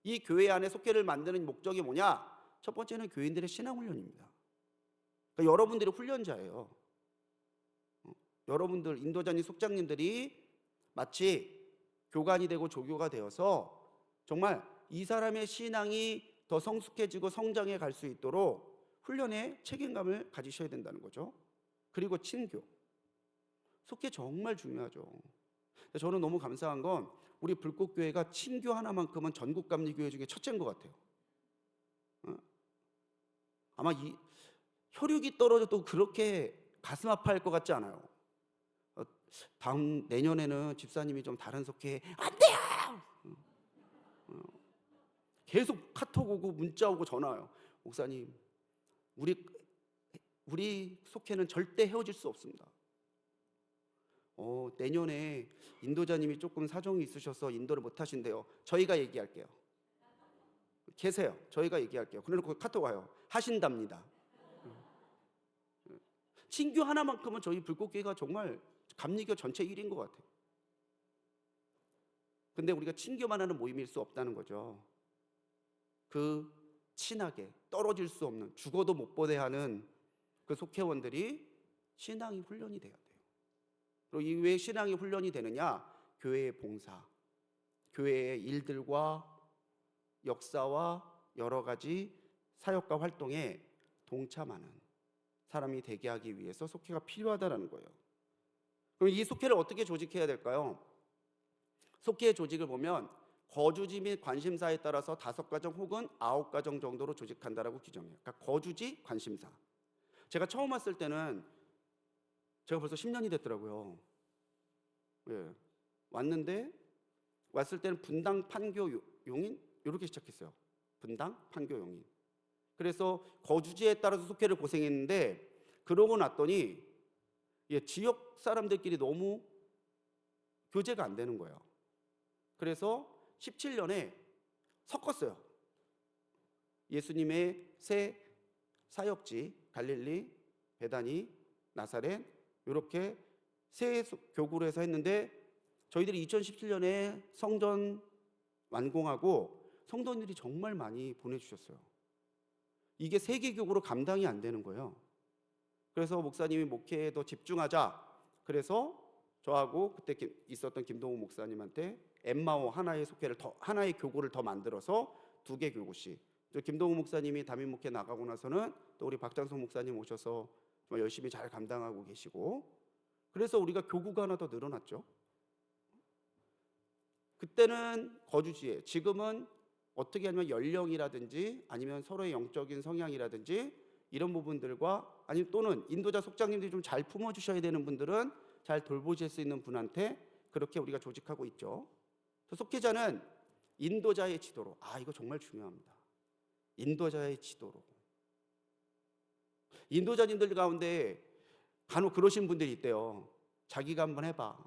이 교회 안에 속회를 만드는 목적이 뭐냐? 첫 번째는 교인들의 신앙훈련입니다. 그러니까 여러분들이 훈련자예요. 여러분들 인도자님, 속장님들이 마치 교관이 되고 조교가 되어서 정말 이 사람의 신앙이 더 성숙해지고 성장해 갈 수 있도록 훈련에 책임감을 가지셔야 된다는 거죠. 그리고 친교, 속회 정말 중요하죠. 저는 너무 감사한 건 우리 불꽃교회가 친교 하나만큼은 전국 감리교회 중에 첫째인 것 같아요. 아마 이 혈육이 떨어져도 그렇게 가슴 아파할 것 같지 않아요. 다음 내년에는 집사님이 좀 다른 속회에 안 돼요. 계속 카톡 오고 문자 오고 전화 와요. 목사님, 우리 속회는 절대 헤어질 수 없습니다. 내년에 인도자님이 조금 사정이 있으셔서 인도를 못 하신대요. 저희가 얘기할게요. 계세요. 저희가 얘기할게요. 그래놓고 카톡 와요. 하신답니다. 친교 하나만큼은 저희 불꽃교회가 정말 감리교 전체 1위인 것 같아요. 근데 우리가 친교만 하는 모임일 수 없다는 거죠. 그 친하게 떨어질 수 없는, 죽어도 못 보내하는 그 속회원들이 신앙이 훈련이 돼야 돼요. 그리고 이 왜 신앙이 훈련이 되느냐? 교회의 봉사, 교회의 일들과 역사와 여러 가지 사역과 활동에 동참하는 사람이 되게 하기 위해서 속회가 필요하다는 거예요. 그럼 이 속회를 어떻게 조직해야 될까요? 속회의 조직을 보면 거주지 및 관심사에 따라서 5가정 혹은 9가정 정도로 조직한다라고 규정해요. 그러니까 거주지, 관심사. 제가 처음 왔을 때는 제가 벌써 10년이 됐더라고요. 예. 왔을 때는 분당, 판교, 용인 이렇게 시작했어요. 분당, 판교, 용인. 그래서 거주지에 따라서 속회를 고생했는데, 그러고 났더니 지역 사람들끼리 너무 교제가 안 되는 거예요. 그래서 17년에 섞었어요. 예수님의 새 사역지 갈릴리, 베다니, 나사렛 이렇게 세 교구로 해서 했는데, 저희들이 2017년에 성전 완공하고 성도님들이 정말 많이 보내주셨어요. 이게 세계교구로 감당이 안 되는 거예요. 그래서 목사님이 목회에 더 집중하자. 그래서 저하고 그때 있었던 김동욱 목사님한테 엠마오 하나의 교구를 더 만들어서 2개 교구씩. 김동욱 목사님이 담임 목회 나가고 나서는 또 우리 박장성 목사님 오셔서 정말 열심히 잘 감당하고 계시고, 그래서 우리가 교구가 하나 더 늘어났죠. 그때는 거주지에, 지금은 어떻게 하면 연령이라든지 아니면 서로의 영적인 성향이라든지 이런 부분들과, 아니면 또는 인도자 속장님들이 좀 잘 품어주셔야 되는 분들은 잘 돌보실 수 있는 분한테 그렇게 우리가 조직하고 있죠. 속회자는 인도자의 지도로, 이거 정말 중요합니다. 인도자의 지도로. 인도자님들 가운데 간혹 그러신 분들이 있대요. 자기가 한번 해봐.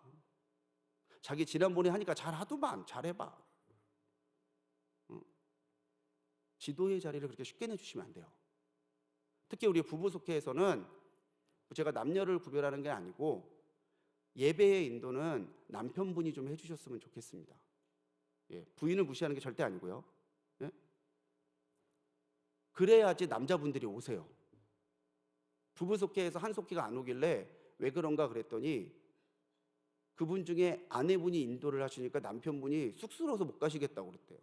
자기 지난번에 하니까 잘하더만, 잘해봐. 지도의 자리를 그렇게 쉽게 내주시면 안 돼요. 특히 우리 부부 속회에서는 제가 남녀를 구별하는 게 아니고 예배의 인도는 남편분이 좀 해주셨으면 좋겠습니다. 부인을 무시하는 게 절대 아니고요. 그래야지 남자분들이 오세요. 부부 속회에서 한 속회가 안 오길래 왜 그런가 그랬더니 그분 중에 아내분이 인도를 하시니까 남편분이 쑥스러워서 못 가시겠다고 그랬대요.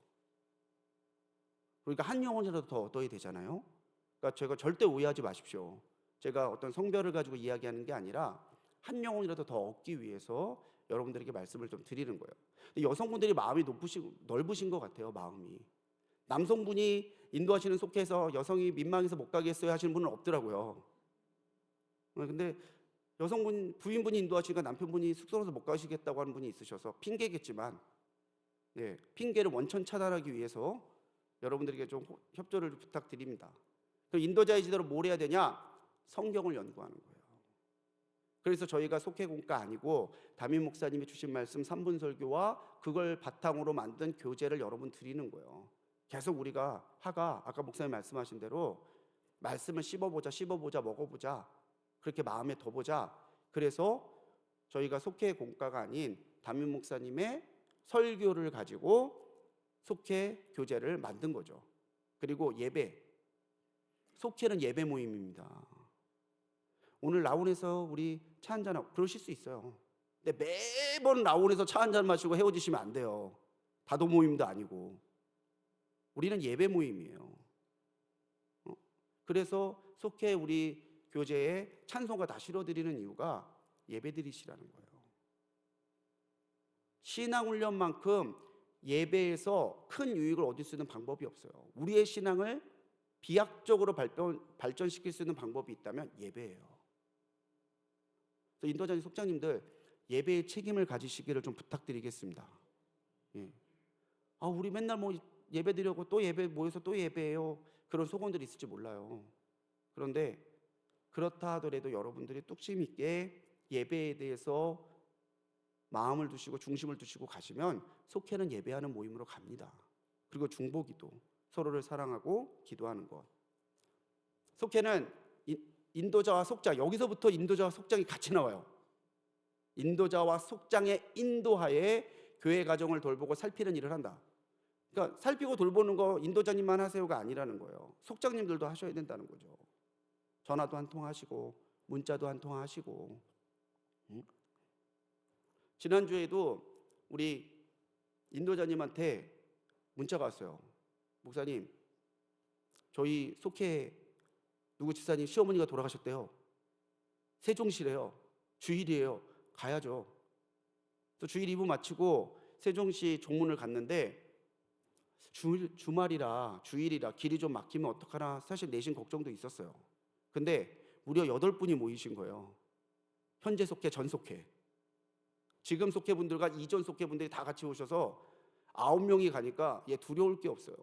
그러니까 한 영혼이라도 더 얻어야 되잖아요. 그러니까 제가 절대 오해하지 마십시오. 제가 어떤 성별을 가지고 이야기하는 게 아니라 한 영혼이라도 더 얻기 위해서 여러분들에게 말씀을 좀 드리는 거예요. 여성분들이 마음이 넓으신 것 같아요. 마음이. 남성분이 인도하시는 속해서 여성이 민망해서 못 가겠어요 하시는 분은 없더라고요. 근데 부인분이 인도하시니까 남편분이 쑥스러워서 못 가시겠다고 하는 분이 있으셔서 핑계겠지만, 핑계를 원천 차단하기 위해서 여러분들에게 좀 협조를 부탁드립니다. 그럼 인도자의 지대로 뭘 해야 되냐? 성경을 연구하는 거예요. 그래서 저희가 속회공과 아니고 담임 목사님이 주신 말씀 3분 설교와 그걸 바탕으로 만든 교재를 여러분 드리는 거예요. 계속 우리가 아까 목사님 말씀하신 대로 말씀을 씹어보자, 먹어보자, 그렇게 마음에 둬보자. 그래서 저희가 속회 공과가 아닌 담임 목사님의 설교를 가지고 속회 교재를 만든 거죠. 그리고 예배, 속회는 예배 모임입니다. 오늘 라온에서 우리 차 한잔하고 그러실 수 있어요. 근데 매번 라온에서 차 한잔 마시고 헤어지시면 안 돼요. 다도 모임도 아니고. 우리는 예배 모임이에요. 그래서 속회 우리 교재에 찬송가 다 실어드리는 이유가 예배 드리시라는 거예요. 신앙훈련만큼 예배에서 큰 유익을 얻을 수 있는 방법이 없어요. 우리의 신앙을 비약적으로 발전시킬 수 있는 방법이 있다면 예배예요. 그래서 인도자님 속장님들 예배의 책임을 가지시기를 좀 부탁드리겠습니다. 우리 맨날 예배 드리고 또 예배 모여서 또 예배해요. 그런 속언들이 있을지 몰라요. 그런데 그렇다 하더라도 여러분들이 뚝심 있게 예배에 대해서 마음을 두시고 중심을 두시고 가시면 속회는 예배하는 모임으로 갑니다. 그리고 중보기도, 서로를 사랑하고 기도하는 것. 속회는 인도자와 속장, 여기서부터 인도자와 속장이 같이 나와요. 인도자와 속장의 인도하에 교회 가정을 돌보고 살피는 일을 한다. 그러니까 살피고 돌보는 거 인도자님만 하세요가 아니라는 거예요. 속장님들도 하셔야 된다는 거죠. 전화도 한 통 하시고 문자도 한 통 하시고. 지난주에도 우리 인도자님한테 문자가 왔어요. 목사님, 저희 속회 누구 집사님 시어머니가 돌아가셨대요. 세종시래요. 주일이에요. 가야죠. 또 주일 2부 마치고 세종시 종문을 갔는데 주말이라 주일이라 길이 좀 막히면 어떡하나 사실 내심 걱정도 있었어요. 근데 무려 8분이 모이신 거예요. 현재 속회, 전 속회. 지금 속회분들과 이전 속회분들이 다 같이 오셔서 9명이 가니까 두려울 게 없어요.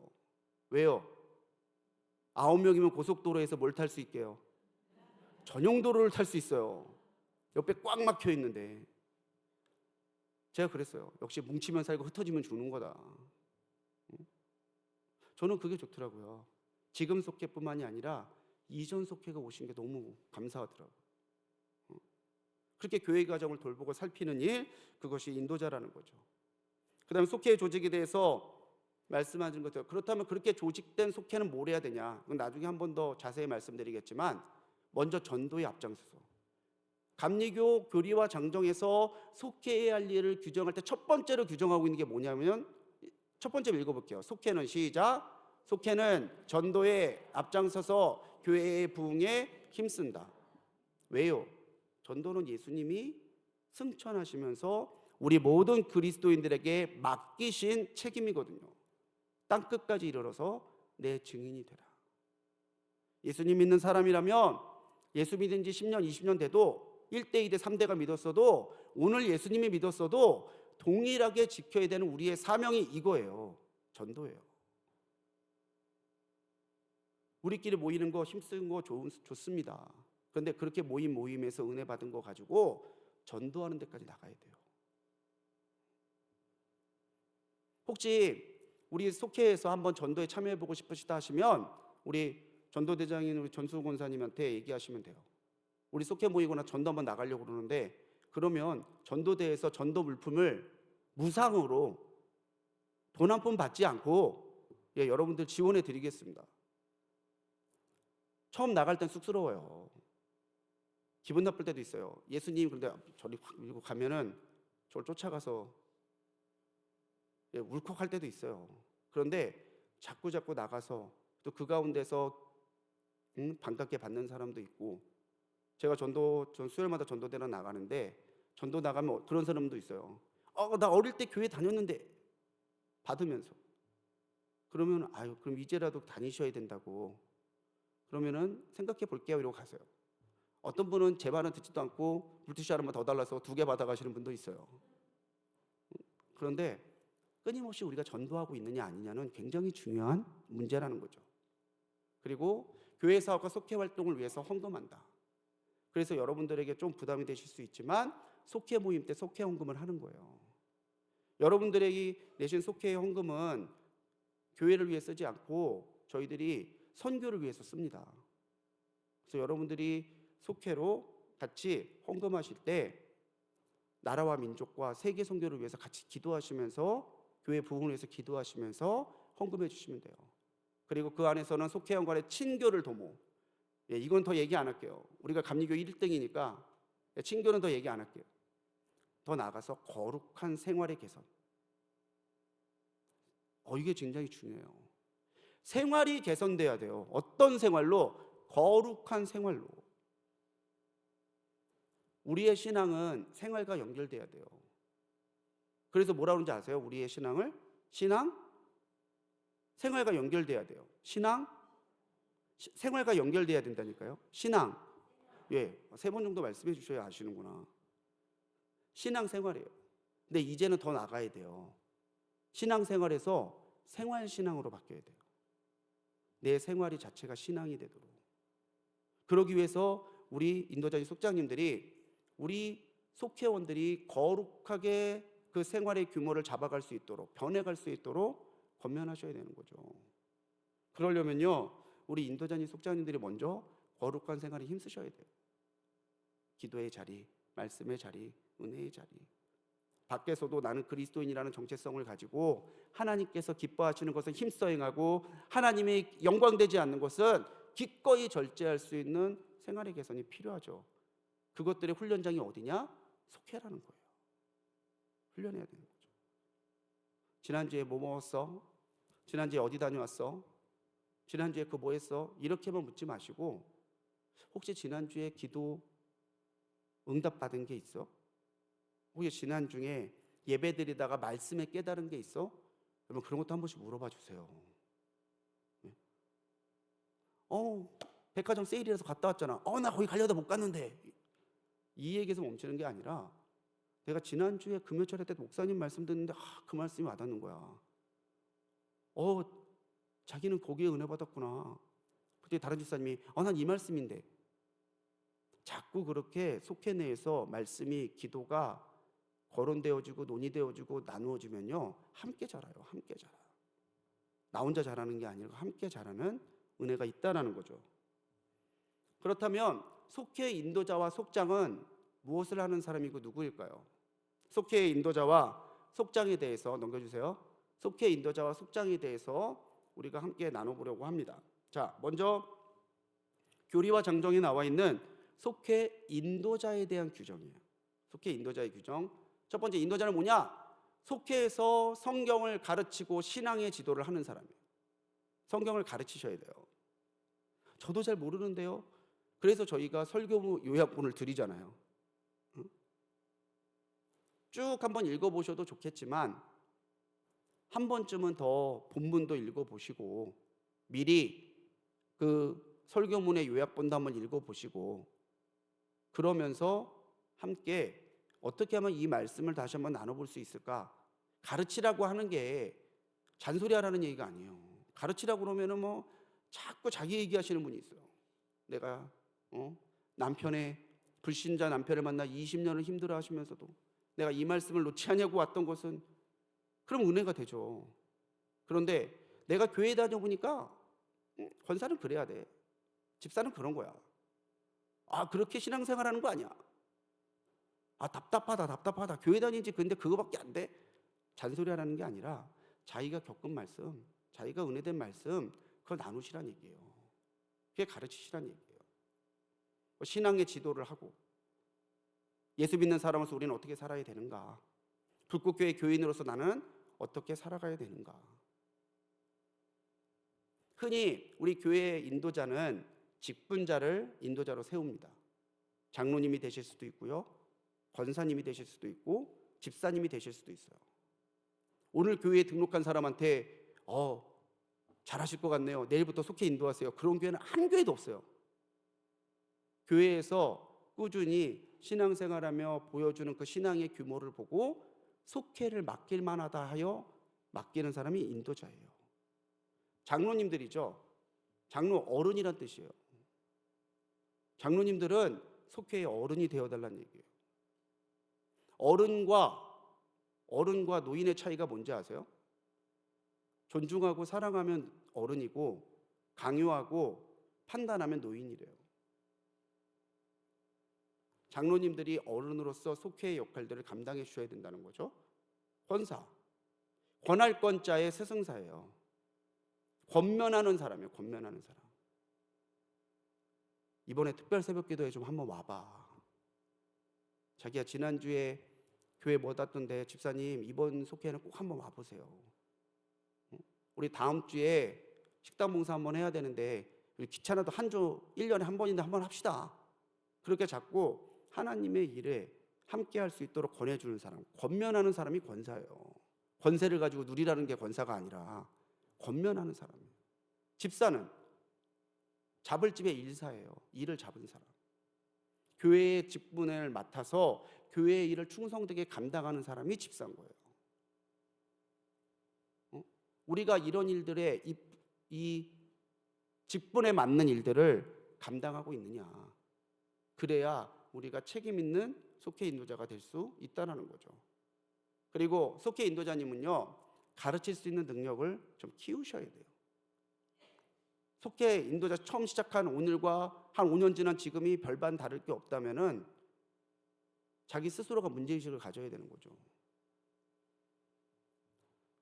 왜요? 9명이면 고속도로에서 뭘 탈 수 있게요? 전용도로를 탈 수 있어요. 옆에 꽉 막혀 있는데. 제가 그랬어요. 역시 뭉치면 살고 흩어지면 죽는 거다. 저는 그게 좋더라고요. 지금 속회뿐만이 아니라 이전 속회가 오신 게 너무 감사하더라고요. 그렇게 교회 가정을 돌보고 살피는 일, 그것이 인도자라는 거죠. 그 다음에 속회 조직에 대해서 말씀하신 것처럼. 그렇다면 그렇게 조직된 속회는 뭘 해야 되냐? 그건 나중에 한 번 더 자세히 말씀드리겠지만 먼저 전도에 앞장서서 감리교 교리와 장정에서 속회해야 할 일을 규정할 때 첫 번째로 규정하고 있는 게 뭐냐면, 첫 번째로 읽어볼게요. 속회는 시작. 속회는 전도에 앞장서서 교회의 부흥에 힘쓴다. 왜요? 전도는 예수님이 승천하시면서 우리 모든 그리스도인들에게 맡기신 책임이거든요. 땅끝까지 이르러서 내 증인이 되라. 예수님 믿는 사람이라면 예수 믿은 지 10년, 20년 돼도 1대, 2대, 3대가 믿었어도 오늘 예수님이 믿었어도 동일하게 지켜야 되는 우리의 사명이 이거예요. 전도예요. 우리끼리 모이는 거 힘쓰는 거 좋습니다. 그런데 그렇게 모임에서 은혜 받은 거 가지고 전도하는 데까지 나가야 돼요. 혹시 우리 속회에서 한번 전도에 참여해보고 싶으시다 하시면 우리 전도대장인 우리 전수 권사님한테 얘기하시면 돼요. 우리 속회 모이거나 전도 한번 나가려고 그러는데, 그러면 전도대에서 전도 물품을 무상으로 돈 한 푼 받지 않고 여러분들 지원해 드리겠습니다. 처음 나갈 땐 쑥스러워요. 기분 나쁠 때도 있어요. 예수님 그런데 저리 확 밀고 가면은 저를 쫓아가서 울컥할 때도 있어요. 그런데 자꾸 나가서 또 그 가운데서 반갑게 받는 사람도 있고, 제가 전 수요일마다 전도대로 나가는데 전도 나가면 그런 사람도 있어요. 나 어릴 때 교회 다녔는데 받으면서. 그러면 그럼 이제라도 다니셔야 된다고. 그러면은 생각해 볼게요 이러고 가세요. 어떤 분은 제 말은 듣지도 않고 물티슈 하나만 더 달라서 2개 받아가시는 분도 있어요. 그런데 끊임없이 우리가 전도하고 있느냐 아니냐는 굉장히 중요한 문제라는 거죠. 그리고 교회 사업과 속회 활동을 위해서 헌금한다. 그래서 여러분들에게 좀 부담이 되실 수 있지만 속회 모임 때 속회 헌금을 하는 거예요. 여러분들이 내신 속회 헌금은 교회를 위해 쓰지 않고 저희들이 선교를 위해서 씁니다. 그래서 여러분들이 속회로 같이 헌금하실 때 나라와 민족과 세계 선교를 위해서 같이 기도하시면서 교회 부흥을 위해서 기도하시면서 헌금해 주시면 돼요. 그리고 그 안에서는 속회원간의 친교를 도모. 이건 더 얘기 안 할게요. 우리가 감리교 1등이니까 친교는 더 얘기 안 할게요. 더 나아가서 거룩한 생활의 개선. 이게 굉장히 중요해요. 생활이 개선돼야 돼요. 어떤 생활로? 거룩한 생활로. 우리의 신앙은 생활과 연결돼야 돼요. 그래서 뭐라 그러는지 아세요? 우리의 신앙을? 생활과 연결돼야 돼요. 생활과 연결돼야 된다니까요. 신앙. 3번 정도 말씀해 주셔야 아시는구나. 신앙 생활이에요. 근데 이제는 더 나가야 돼요. 신앙 생활에서 생활 신앙으로 바뀌어야 돼요. 내 생활이 자체가 신앙이 되도록. 그러기 위해서 우리 인도자지 속장님들이, 우리 속회원들이 거룩하게 그 생활의 규모를 잡아갈 수 있도록, 변해갈 수 있도록 권면하셔야 되는 거죠. 그러려면요, 우리 인도자님 속장님들이 먼저 거룩한 생활에 힘쓰셔야 돼요. 기도의 자리, 말씀의 자리, 은혜의 자리. 밖에서도 나는 그리스도인이라는 정체성을 가지고 하나님께서 기뻐하시는 것을 힘써 행하고 하나님이 영광되지 않는 것은 기꺼이 절제할 수 있는 생활의 개선이 필요하죠. 그것들의 훈련장이 어디냐? 속회라는 거예요. 훈련해야 되는 거죠. 지난주에 뭐 먹었어? 지난주에 어디 다녀왔어? 지난주에 뭐 했어? 이렇게만 묻지 마시고, 혹시 지난주에 기도 응답받은 게 있어? 혹시 지난주에 예배드리다가 말씀에 깨달은 게 있어? 여러분 그런 것도 한 번씩 물어봐 주세요. 백화점 세일이라서 갔다 왔잖아. 나 거기 가려다 못 갔는데. 이 얘기에서 멈추는 게 아니라, 내가 지난주에 금요철에 때 목사님 말씀 듣는데 그 말씀이 와닿는 거야. 자기는 거기에 은혜 받았구나. 그때 다른 집사님이 난 이 말씀인데. 자꾸 그렇게 속회 내에서 말씀이, 기도가 거론되어지고 논의되어지고 나누어지면요, 함께 자라요. 함께 자라요. 나 혼자 자라는 게 아니라 함께 자라는 은혜가 있다는 거죠. 그렇다면 속회의 인도자와 속장은 무엇을 하는 사람이고 누구일까요? 속회의 인도자와 속장에 대해서 넘겨주세요. 속회 인도자와 속장에 대해서 우리가 함께 나눠보려고 합니다. 자, 먼저 교리와 장정에 나와 있는 속회 인도자에 대한 규정이에요. 속회 인도자의 규정. 첫 번째, 인도자는 뭐냐? 속회에서 성경을 가르치고 신앙의 지도를 하는 사람이에요. 성경을 가르치셔야 돼요. 저도 잘 모르는데요. 그래서 저희가 설교 요약본을 드리잖아요. 쭉 한번 읽어보셔도 좋겠지만 한 번쯤은 더 본문도 읽어보시고 미리 그 설교문의 요약본도 한번 읽어보시고 그러면서 함께 어떻게 하면 이 말씀을 다시 한번 나눠볼 수 있을까? 가르치라고 하는 게 잔소리하라는 얘기가 아니에요. 가르치라고 그러면은 뭐 자꾸 자기 얘기하시는 분이 있어요. 내가 남편의 불신자 남편을 만나 20년을 힘들어하시면서도 내가 이 말씀을 놓지 않냐고 왔던 것은 그럼 은혜가 되죠. 그런데 내가 교회 다녀보니까 권사는 그래야 돼. 집사는 그런 거야. 아, 그렇게 신앙생활하는 거 아니야. 아, 답답하다. 교회 다니지. 근데 그거밖에 안 돼. 잔소리하라는 게 아니라 자기가 겪은 말씀, 자기가 은혜된 말씀 그걸 나누시란 얘기예요. 그게 가르치시란 얘기예요. 신앙의 지도를 하고 예수 믿는 사람으로서 우리는 어떻게 살아야 되는가? 불꽃교회 교인으로서 나는 어떻게 살아가야 되는가? 흔히 우리 교회의 인도자는 직분자를 인도자로 세웁니다. 장로님이 되실 수도 있고요. 권사님이 되실 수도 있고 집사님이 되실 수도 있어요. 오늘 교회에 등록한 사람한테 잘하실 것 같네요. 내일부터 속해 인도하세요. 그런 교회는 한 교회도 없어요. 교회에서 꾸준히 신앙생활하며 보여주는 그 신앙의 규모를 보고 속회를 맡길 만하다 하여 맡기는 사람이 인도자예요. 장로님들이죠. 장로 어른이란 뜻이에요. 장로님들은 속회의 어른이 되어달라는 얘기예요. 어른과 노인의 차이가 뭔지 아세요? 존중하고 사랑하면 어른이고 강요하고 판단하면 노인이래요. 장로님들이 어른으로서 속회의 역할들을 감당해 주셔야 된다는 거죠. 권사, 권할권자의 스승사예요. 권면하는 사람이에요. 권면하는 사람. 이번에 특별 새벽기도에 좀 한번 와봐. 자기야 지난주에 교회 못 왔던데 집사님 이번 속회는 꼭 한번 와보세요. 우리 다음 주에 식당 봉사 한번 해야 되는데 우리 귀찮아도 한 주 1년에 한 번인데 한번 합시다. 그렇게 자꾸 하나님의 일에 함께 할 수 있도록 권해주는 사람, 권면하는 사람이 권사예요. 권세를 가지고 누리라는 게 권사가 아니라 권면하는 사람이에요. 집사는 잡을 집의 일사예요. 일을 잡은 사람. 교회의 직분을 맡아서 교회의 일을 충성되게 감당하는 사람이 집사인 거예요. 우리가 이런 일들에 이 직분에 맞는 일들을 감당하고 있느냐. 그래야 우리가 책임 있는 속회 인도자가 될 수 있다는 거죠. 그리고 속회 인도자님은요, 가르칠 수 있는 능력을 좀 키우셔야 돼요. 속회 인도자 처음 시작한 오늘과 한 5년 지난 지금이 별반 다를 게 없다면은 자기 스스로가 문제의식을 가져야 되는 거죠.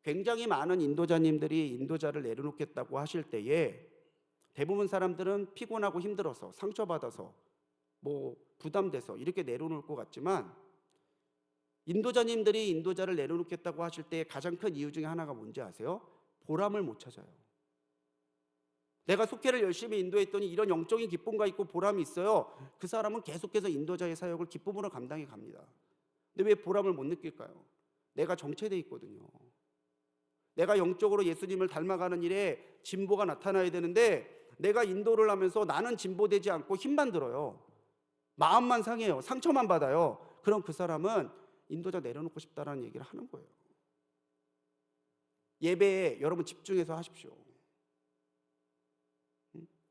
굉장히 많은 인도자님들이 인도자를 내려놓겠다고 하실 때에 대부분 사람들은 피곤하고 힘들어서 상처받아서 부담돼서 이렇게 내려놓을 것 같지만 인도자님들이 인도자를 내려놓겠다고 하실 때 가장 큰 이유 중에 하나가 뭔지 아세요? 보람을 못 찾아요. 내가 속회를 열심히 인도했더니 이런 영적인 기쁨과 있고 보람이 있어요. 그 사람은 계속해서 인도자의 사역을 기쁨으로 감당해 갑니다. 근데 왜 보람을 못 느낄까요? 내가 정체돼 있거든요. 내가 영적으로 예수님을 닮아가는 일에 진보가 나타나야 되는데 내가 인도를 하면서 나는 진보되지 않고 힘만 들어요. 마음만 상해요. 상처만 받아요. 그럼 그 사람은 인도자 내려놓고 싶다라는 얘기를 하는 거예요. 예배에 여러분 집중해서 하십시오.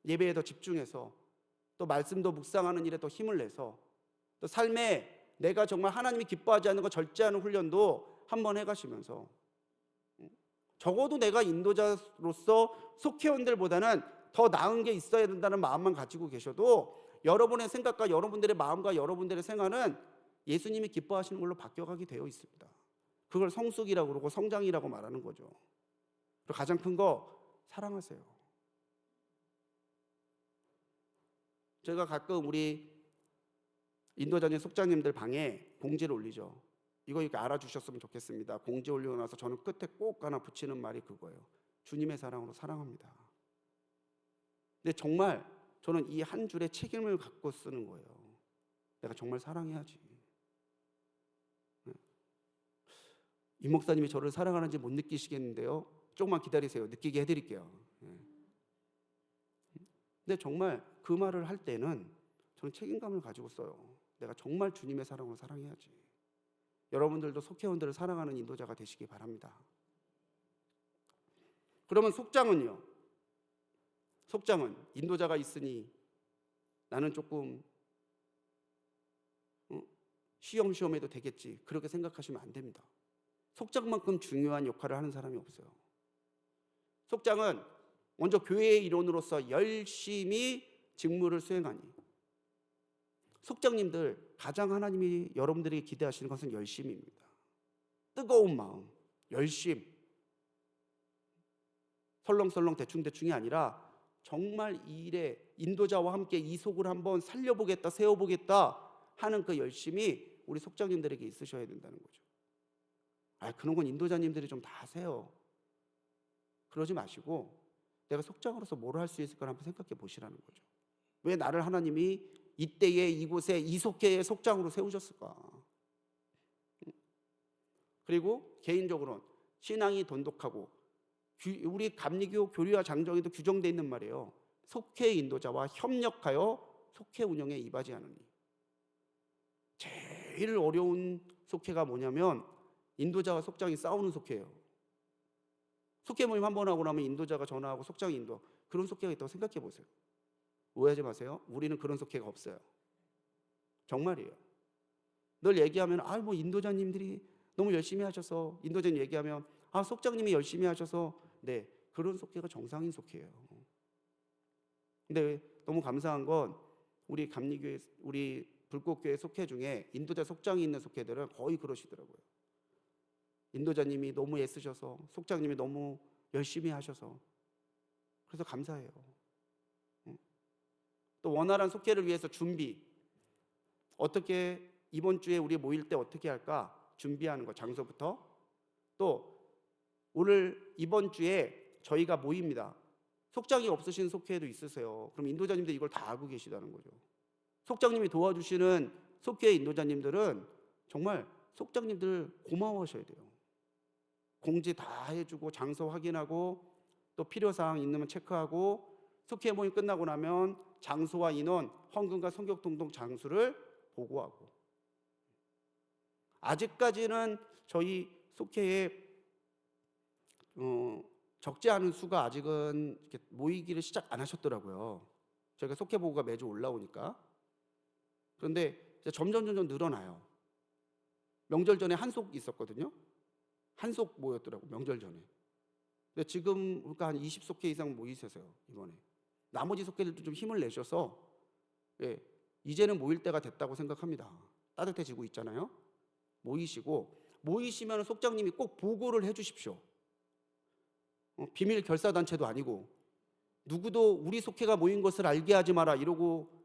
예배에 더 집중해서 또 말씀도 묵상하는 일에 더 힘을 내서 또 삶에 내가 정말 하나님이 기뻐하지 않는 거 절제하는 훈련도 한번 해가시면서 적어도 내가 인도자로서 속회원들보다는 더 나은 게 있어야 된다는 마음만 가지고 계셔도 여러분의 생각과 여러분들의 마음과 여러분들의 생활은 예수님이 기뻐하시는 걸로 바뀌어가게 되어 있습니다. 그걸 성숙이라고 그러고 성장이라고 말하는 거죠. 그리고 가장 큰 거 사랑하세요. 제가 가끔 우리 인도자님 속장님들 방에 공지를 올리죠. 이거 이렇게 알아주셨으면 좋겠습니다. 공지 올리고 나서 저는 끝에 꼭 하나 붙이는 말이 그거예요. 주님의 사랑으로 사랑합니다. 근데 정말 저는 이 한 줄에 책임을 갖고 쓰는 거예요. 내가 정말 사랑해야지. 이 목사님이 저를 사랑하는지 못 느끼시겠는데요. 조금만 기다리세요. 느끼게 해드릴게요. 근데 정말 그 말을 할 때는 저는 책임감을 가지고 써요. 내가 정말 주님의 사랑으로 사랑해야지. 여러분들도 속회원들을 사랑하는 인도자가 되시기 바랍니다. 그러면 속장은요? 속장은 인도자가 있으니 나는 조금 쉬엄쉬엄 해도 되겠지, 그렇게 생각하시면 안 됩니다. 속장만큼 중요한 역할을 하는 사람이 없어요. 속장은 먼저 교회의 일원으로서 열심히 직무를 수행하니, 속장님들 가장 하나님이 여러분들이 기대하시는 것은 열심입니다. 뜨거운 마음, 열심. 설렁설렁 대충대충이 아니라 정말 이 일에 인도자와 함께 이 속을 한번 살려보겠다, 세워보겠다 하는 그 열심이 우리 속장님들에게 있으셔야 된다는 거죠. 그런 건 인도자님들이 좀 다 하세요. 그러지 마시고 내가 속장으로서 뭘 할 수 있을까 한번 생각해 보시라는 거죠. 왜 나를 하나님이 이때에 이곳에 이 속회의 속장으로 세우셨을까? 그리고 개인적으로는 신앙이 돈독하고 우리 감리교 교리와 장정에도 규정되어 있는 말이에요. 속회 인도자와 협력하여 속회 운영에 임하지하느니. 제일 어려운 속회가 뭐냐면 인도자와 속장이 싸우는 속회예요. 속회 모임 한 번 하고 나면 인도자가 전화하고 속장이 인도, 그런 속회가 있다고 생각해 보세요. 오해하지 마세요. 우리는 그런 속회가 없어요. 정말이에요. 늘 얘기하면 뭐 인도자님들이 너무 열심히 하셔서, 인도자님 얘기하면 속장님이 열심히 하셔서, 네, 그런 속회가 정상인 속회예요. 근데 너무 감사한 건 우리 감리교회, 우리 불꽃교회 속회 중에 인도자 속장이 있는 속회들은 거의 그러시더라고요. 인도자님이 너무 애쓰셔서, 속장님이 너무 열심히 하셔서, 그래서 감사해요. 또 원활한 속회를 위해서 준비, 어떻게 이번 주에 우리 모일 때 어떻게 할까 준비하는 거, 장소부터. 또 오늘 이번 주에 저희가 모입니다. 속장이 없으신 속회도 있으세요. 그럼 인도자님들 이걸 다 알고 계시다는 거죠. 속장님이 도와주시는 속회 인도자님들은 정말 속장님들 고마워하셔야 돼요. 공지 다 해주고 장소 확인하고 또 필요사항 있으면 체크하고, 속회 모임 끝나고 나면 장소와 인원, 헌금과 성격 동동 장수를 보고하고. 아직까지는 저희 속회에 적지 않은 수가 아직은 이렇게 모이기를 시작 안 하셨더라고요. 저희가 속회 보고가 매주 올라오니까. 그런데 이제 점점 늘어나요. 명절 전에 한속 있었거든요. 한속 모였더라고, 명절 전에. 근데 지금 그러니까 한 20속회 이상 모이세요 이번에. 나머지 속회들도 좀 힘을 내셔서 이제는 모일 때가 됐다고 생각합니다. 따뜻해지고 있잖아요. 모이시면 속장님이 꼭 보고를 해주십시오. 비밀 결사단체도 아니고 누구도 우리 속회가 모인 것을 알게 하지 마라 이러고,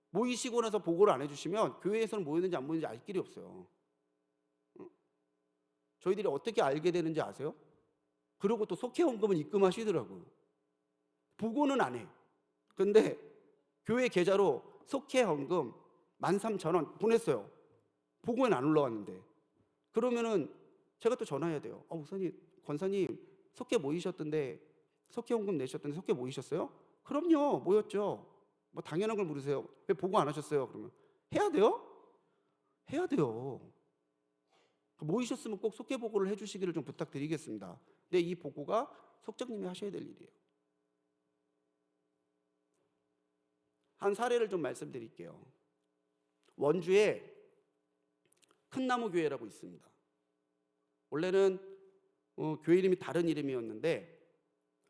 모이시고 나서 보고를 안 해주시면 교회에서는 모였는지 안 모였는지 알 길이 없어요. 저희들이 어떻게 알게 되는지 아세요? 그리고 또 속회 헌금은 입금하시더라고요. 보고는 안 해. 근데 교회 계좌로 속회 헌금 13,000원 보냈어요. 보고는 안 올라왔는데. 그러면은 제가 또 전화해야 돼요. 목사님, 권사님 속회 모이셨던데, 속회 헌금 내셨던데 속회 모이셨어요? 그럼요, 모였죠. 뭐 당연한 걸 물으세요. 왜 보고 안 하셨어요? 그러면 해야 돼요? 해야 돼요. 모이셨으면 꼭 속회 보고를 해주시기를 좀 부탁드리겠습니다. 근데 이 보고가 속장님이 하셔야 될 일이에요. 한 사례를 좀 말씀드릴게요. 원주에 큰나무 교회라고 있습니다. 원래는 교회 이름이 다른 이름이었는데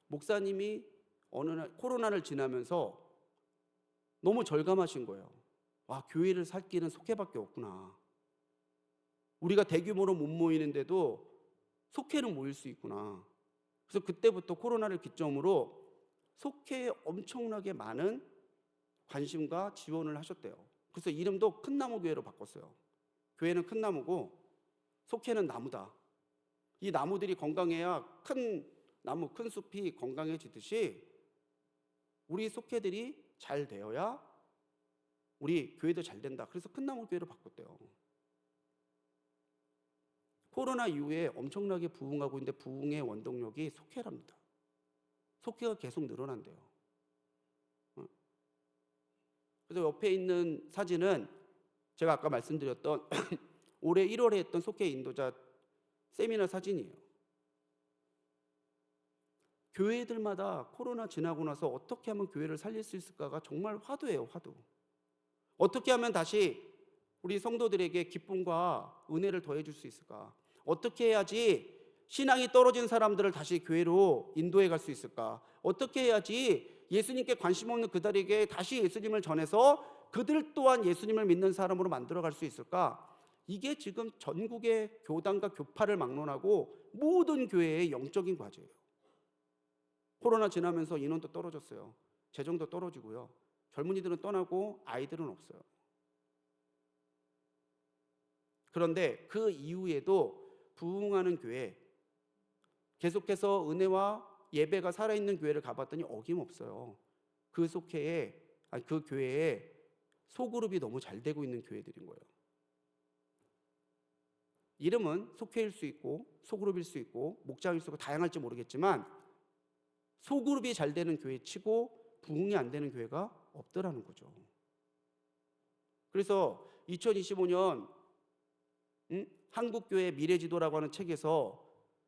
목사님이 어느 날 코로나를 지나면서 너무 절감하신 거예요. 교회를 살기는 속회밖에 없구나. 우리가 대규모로 못 모이는데도 속회는 모일 수 있구나. 그래서 그때부터 코로나를 기점으로 속회에 엄청나게 많은 관심과 지원을 하셨대요. 그래서 이름도 큰나무교회로 바꿨어요. 교회는 큰 나무고 속회는 나무다. 이 나무들이 건강해야 큰 나무, 큰 숲이 건강해지듯이 우리 속회들이 잘 되어야 우리 교회도 잘 된다. 그래서 큰나무교회로 바꿨대요. 코로나 이후에 엄청나게 부흥하고 있는데 부흥의 원동력이 속회랍니다. 속회가 계속 늘어난대요. 그래서 옆에 있는 사진은 제가 아까 말씀드렸던 올해 1월에 했던 속회 인도자 세미나 사진이에요. 교회들마다 코로나 지나고 나서 어떻게 하면 교회를 살릴 수 있을까가 정말 화두예요, 화두. 어떻게 하면 다시 우리 성도들에게 기쁨과 은혜를 더해줄 수 있을까? 어떻게 해야지 신앙이 떨어진 사람들을 다시 교회로 인도해 갈 수 있을까? 어떻게 해야지 예수님께 관심 없는 그들에게 다시 예수님을 전해서 그들 또한 예수님을 믿는 사람으로 만들어 갈 수 있을까? 이게 지금 전국의 교단과 교파를 막론하고 모든 교회의 영적인 과제예요. 코로나 지나면서 인원도 떨어졌어요. 재정도 떨어지고요. 젊은이들은 떠나고 아이들은 없어요. 그런데 그 이후에도 부흥하는 교회, 계속해서 은혜와 예배가 살아있는 교회를 가봤더니 어김없어요. 그 속회에, 그 교회에 소그룹이 너무 잘 되고 있는 교회들인 거예요. 이름은 속회일 수 있고 소그룹일 수 있고 목장일 수 있고 다양할지 모르겠지만 소그룹이 잘 되는 교회 치고 부흥이 안 되는 교회가 없더라는 거죠. 그래서 2025년 한국교회 미래지도라고 하는 책에서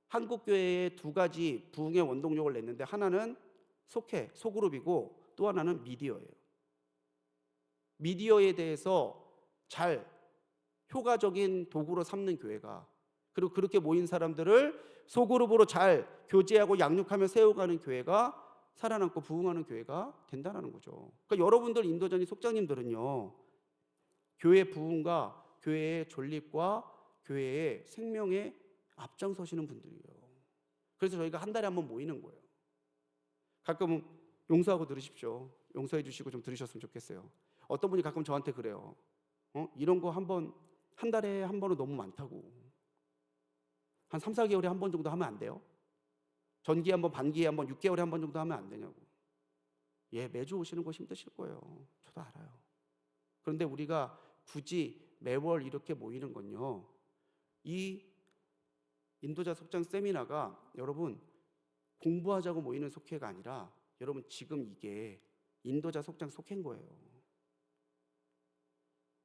한국교회의 두 가지 부흥의 원동력을 냈는데 하나는 속회, 소그룹이고 또 하나는 미디어예요. 미디어에 대해서 잘 효과적인 도구로 삼는 교회가, 그리고 그렇게 모인 사람들을 소그룹으로 잘 교제하고 양육하며 세워가는 교회가 살아남고 부흥하는 교회가 된다는 거죠. 그러니까 여러분들 인도자님 속장님들은요, 교회 부흥과 교회의 존립과 교회의 생명에 앞장서시는 분들이에요. 그래서 저희가 한 달에 한 번 모이는 거예요. 가끔 용서하고 들으십시오. 용서해 주시고 좀 들으셨으면 좋겠어요. 어떤 분이 가끔 저한테 그래요. 이런 거 한 달에 한 번은 너무 많다고. 한 3, 4개월에 한 번 정도 하면 안 돼요? 전기에 한 번, 반기에 한 번, 6개월에 한 번 정도 하면 안 되냐고. 예, 매주 오시는 거 힘드실 거예요. 저도 알아요. 그런데 우리가 굳이 매월 이렇게 모이는 건요, 이 인도자 속장 세미나가 여러분 공부하자고 모이는 속회가 아니라 여러분 지금 이게 인도자 속장 속회인 거예요.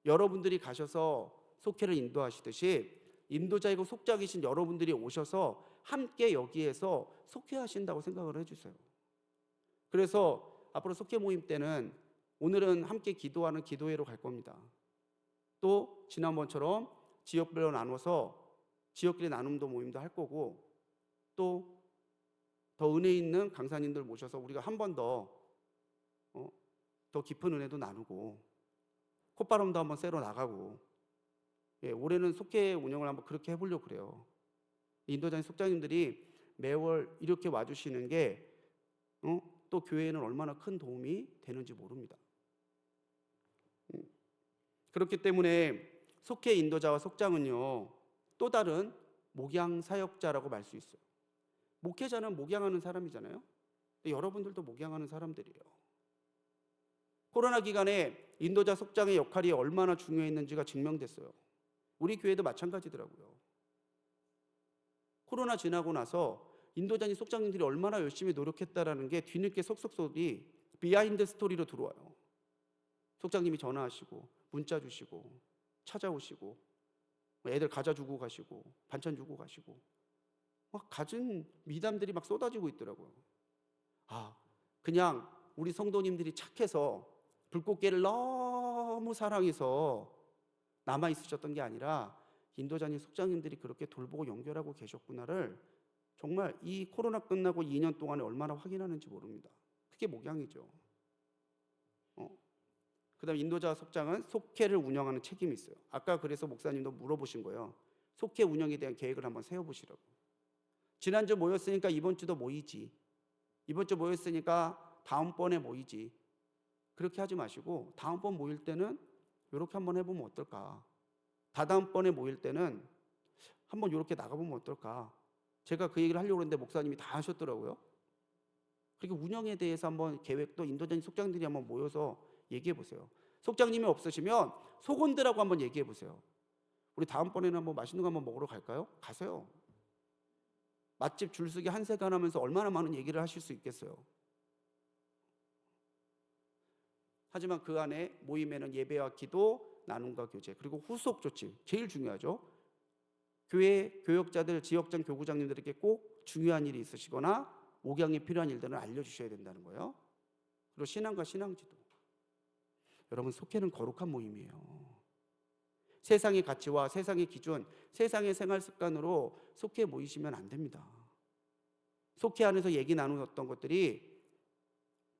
여러분들이 가셔서 속회를 인도하시듯이 인도자이고 속장이신 여러분들이 오셔서 함께 여기에서 속회하신다고 생각을 해주세요. 그래서 앞으로 속회 모임 때는 오늘은 함께 기도하는 기도회로 갈 겁니다. 또 지난번처럼 지역별로 나눠서 지역끼리 나눔도 모임도 할 거고, 또 더 은혜 있는 강사님들 모셔서 우리가 한 번 더 깊은 은혜도 나누고 콧바람도 한번 쐬러 나가고, 예, 올해는 속회 운영을 한번 그렇게 해보려고 그래요. 인도자님 속장님들이 매월 이렇게 와주시는 게 또 교회에는 얼마나 큰 도움이 되는지 모릅니다. 그렇기 때문에 속회 인도자와 속장은요, 또 다른 목양 사역자라고 말 수 있어요. 목회자는 목양하는 사람이잖아요. 여러분들도 목양하는 사람들이에요. 코로나 기간에 인도자 속장의 역할이 얼마나 중요했는지가 증명됐어요. 우리 교회도 마찬가지더라고요. 코로나 지나고 나서 인도자님 속장님들이 얼마나 열심히 노력했다라는 게 뒤늦게 속속들이 비하인드 스토리로 들어와요. 속장님이 전화하시고 문자 주시고 찾아오시고 애들 과자 주고 가시고 반찬 주고 가시고 막 갖은 미담들이 막 쏟아지고 있더라고요. 그냥 우리 성도님들이 착해서 불꽃게를 너무 사랑해서 남아 있으셨던 게 아니라 인도자님 속장님들이 그렇게 돌보고 연결하고 계셨구나를 정말 이 코로나 끝나고 2년 동안에 얼마나 확인하는지 모릅니다. 그게 목양이죠. 그 다음 인도자 속장은 속회를 운영하는 책임이 있어요. 아까 그래서 목사님도 물어보신 거예요. 속회 운영에 대한 계획을 한번 세워보시라고. 지난주 모였으니까 이번 주도 모이지. 이번 주 모였으니까 다음번에 모이지. 그렇게 하지 마시고 다음번 모일 때는 이렇게 한번 해보면 어떨까. 다다음번에 모일 때는 한번 이렇게 나가보면 어떨까. 제가 그 얘기를 하려고 했는데 목사님이 다 하셨더라고요. 그렇게 운영에 대해서 한번 계획도 인도자님 속장들이 한번 모여서 얘기해 보세요. 속장님이 없으시면 속원들하고 한번 얘기해 보세요. 우리 다음번에는 한번 맛있는 거 한번 먹으러 갈까요? 가세요. 맛집 줄서기 한 세간 하면서 얼마나 많은 얘기를 하실 수 있겠어요. 하지만 그 안에 모임에는 예배와 기도, 나눔과 교제, 그리고 후속 조치, 제일 중요하죠. 교회 교역자들, 지역장 교구장님들에게 꼭 중요한 일이 있으시거나 목양이 필요한 일들을 알려주셔야 된다는 거예요. 그리고 신앙과 신앙지도. 여러분, 속회는 거룩한 모임이에요. 세상의 가치와 세상의 기준, 세상의 생활 습관으로 속회에 모이시면 안 됩니다. 속회 안에서 얘기 나누었던 것들이